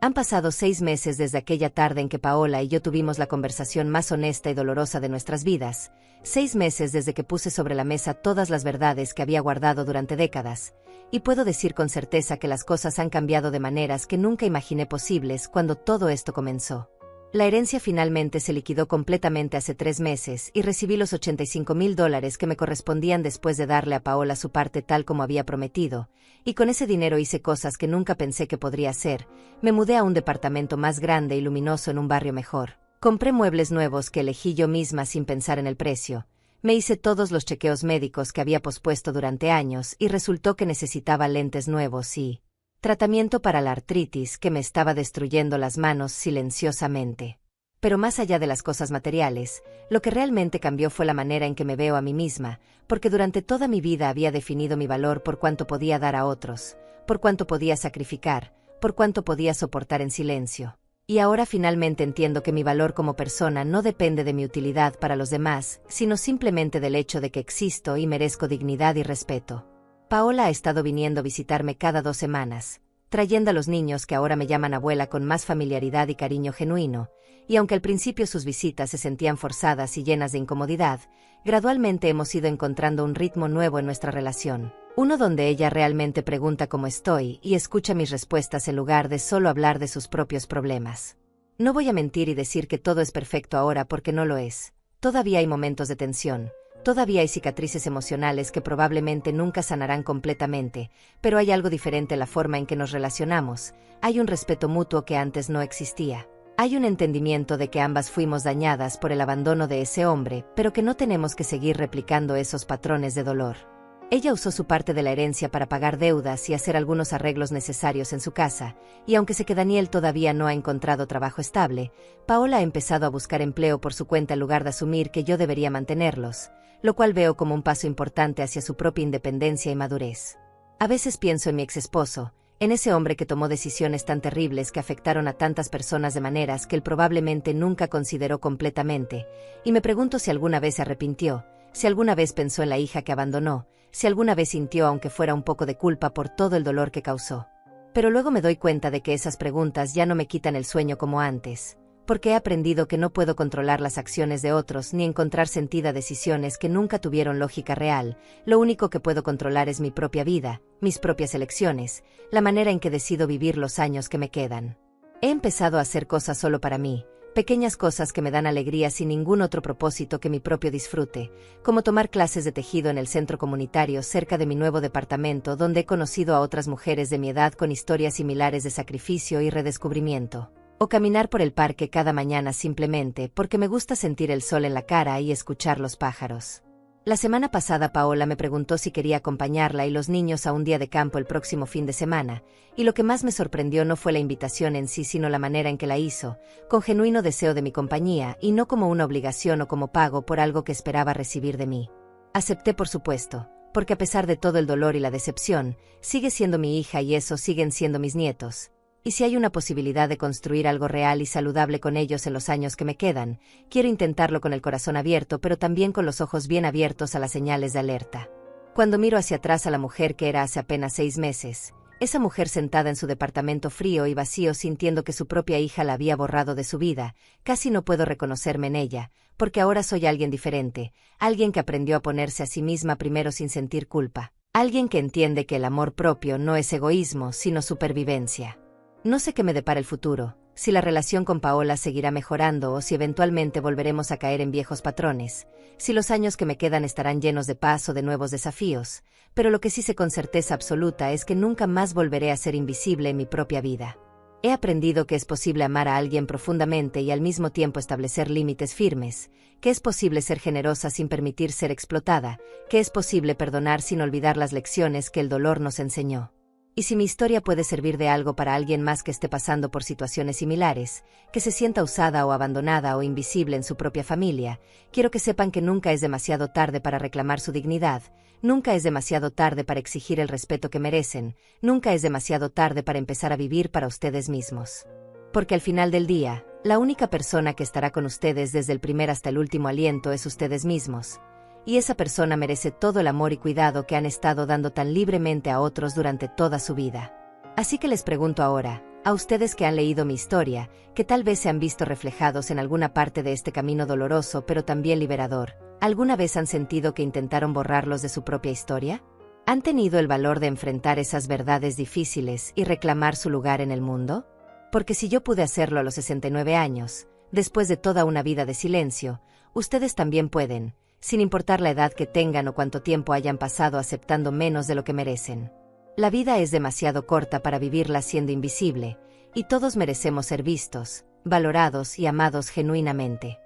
Han pasado 6 meses desde aquella tarde en que Paola y yo tuvimos la conversación más honesta y dolorosa de nuestras vidas, 6 meses desde que puse sobre la mesa todas las verdades que había guardado durante décadas, y puedo decir con certeza que las cosas han cambiado de maneras que nunca imaginé posibles cuando todo esto comenzó. La herencia finalmente se liquidó completamente hace 3 meses y recibí los $85,000 que me correspondían después de darle a Paola su parte tal como había prometido, y con ese dinero hice cosas que nunca pensé que podría hacer. Me mudé a un departamento más grande y luminoso en un barrio mejor. Compré muebles nuevos que elegí yo misma sin pensar en el precio. Me hice todos los chequeos médicos que había pospuesto durante años y resultó que necesitaba lentes nuevos y tratamiento para la artritis que me estaba destruyendo las manos silenciosamente. Pero más allá de las cosas materiales, lo que realmente cambió fue la manera en que me veo a mí misma, porque durante toda mi vida había definido mi valor por cuánto podía dar a otros, por cuánto podía sacrificar, por cuánto podía soportar en silencio. Y ahora finalmente entiendo que mi valor como persona no depende de mi utilidad para los demás, sino simplemente del hecho de que existo y merezco dignidad y respeto. Paola ha estado viniendo a visitarme cada 2 semanas, trayendo a los niños que ahora me llaman abuela con más familiaridad y cariño genuino, y aunque al principio sus visitas se sentían forzadas y llenas de incomodidad, gradualmente hemos ido encontrando un ritmo nuevo en nuestra relación. Uno donde ella realmente pregunta cómo estoy y escucha mis respuestas en lugar de solo hablar de sus propios problemas. No voy a mentir y decir que todo es perfecto ahora porque no lo es. Todavía hay momentos de tensión, todavía hay cicatrices emocionales que probablemente nunca sanarán completamente, pero hay algo diferente en la forma en que nos relacionamos, hay un respeto mutuo que antes no existía. Hay un entendimiento de que ambas fuimos dañadas por el abandono de ese hombre, pero que no tenemos que seguir replicando esos patrones de dolor. Ella usó su parte de la herencia para pagar deudas y hacer algunos arreglos necesarios en su casa, y aunque sé que Daniel todavía no ha encontrado trabajo estable, Paola ha empezado a buscar empleo por su cuenta en lugar de asumir que yo debería mantenerlos, lo cual veo como un paso importante hacia su propia independencia y madurez. A veces pienso en mi exesposo, en ese hombre que tomó decisiones tan terribles que afectaron a tantas personas de maneras que él probablemente nunca consideró completamente, y me pregunto si alguna vez se arrepintió, si alguna vez pensó en la hija que abandonó, si alguna vez sintió aunque fuera un poco de culpa por todo el dolor que causó. Pero luego me doy cuenta de que esas preguntas ya no me quitan el sueño como antes, porque he aprendido que no puedo controlar las acciones de otros ni encontrar sentido a decisiones que nunca tuvieron lógica real. Lo único que puedo controlar es mi propia vida, mis propias elecciones, la manera en que decido vivir los años que me quedan. He empezado a hacer cosas solo para mí, pequeñas cosas que me dan alegría sin ningún otro propósito que mi propio disfrute, como tomar clases de tejido en el centro comunitario cerca de mi nuevo departamento donde he conocido a otras mujeres de mi edad con historias similares de sacrificio y redescubrimiento. O caminar por el parque cada mañana simplemente porque me gusta sentir el sol en la cara y escuchar los pájaros. La semana pasada Paola me preguntó si quería acompañarla y los niños a un día de campo el próximo fin de semana, y lo que más me sorprendió no fue la invitación en sí sino la manera en que la hizo, con genuino deseo de mi compañía y no como una obligación o como pago por algo que esperaba recibir de mí. Acepté por supuesto, porque a pesar de todo el dolor y la decepción, sigue siendo mi hija y esos siguen siendo mis nietos. Y si hay una posibilidad de construir algo real y saludable con ellos en los años que me quedan, quiero intentarlo con el corazón abierto pero también con los ojos bien abiertos a las señales de alerta. Cuando miro hacia atrás a la mujer que era hace apenas 6 meses, esa mujer sentada en su departamento frío y vacío sintiendo que su propia hija la había borrado de su vida, casi no puedo reconocerme en ella, porque ahora soy alguien diferente, alguien que aprendió a ponerse a sí misma primero sin sentir culpa, alguien que entiende que el amor propio no es egoísmo sino supervivencia. No sé qué me depara el futuro, si la relación con Paola seguirá mejorando o si eventualmente volveremos a caer en viejos patrones, si los años que me quedan estarán llenos de paz o de nuevos desafíos, pero lo que sí sé con certeza absoluta es que nunca más volveré a ser invisible en mi propia vida. He aprendido que es posible amar a alguien profundamente y al mismo tiempo establecer límites firmes, que es posible ser generosa sin permitir ser explotada, que es posible perdonar sin olvidar las lecciones que el dolor nos enseñó. Y si mi historia puede servir de algo para alguien más que esté pasando por situaciones similares, que se sienta usada o abandonada o invisible en su propia familia, quiero que sepan que nunca es demasiado tarde para reclamar su dignidad, nunca es demasiado tarde para exigir el respeto que merecen, nunca es demasiado tarde para empezar a vivir para ustedes mismos. Porque al final del día, la única persona que estará con ustedes desde el primer hasta el último aliento es ustedes mismos. Y esa persona merece todo el amor y cuidado que han estado dando tan libremente a otros durante toda su vida. Así que les pregunto ahora, a ustedes que han leído mi historia, que tal vez se han visto reflejados en alguna parte de este camino doloroso pero también liberador, ¿alguna vez han sentido que intentaron borrarlos de su propia historia? ¿Han tenido el valor de enfrentar esas verdades difíciles y reclamar su lugar en el mundo? Porque si yo pude hacerlo a los 69 años, después de toda una vida de silencio, ustedes también pueden, sin importar la edad que tengan o cuánto tiempo hayan pasado aceptando menos de lo que merecen. La vida es demasiado corta para vivirla siendo invisible, y todos merecemos ser vistos, valorados y amados genuinamente.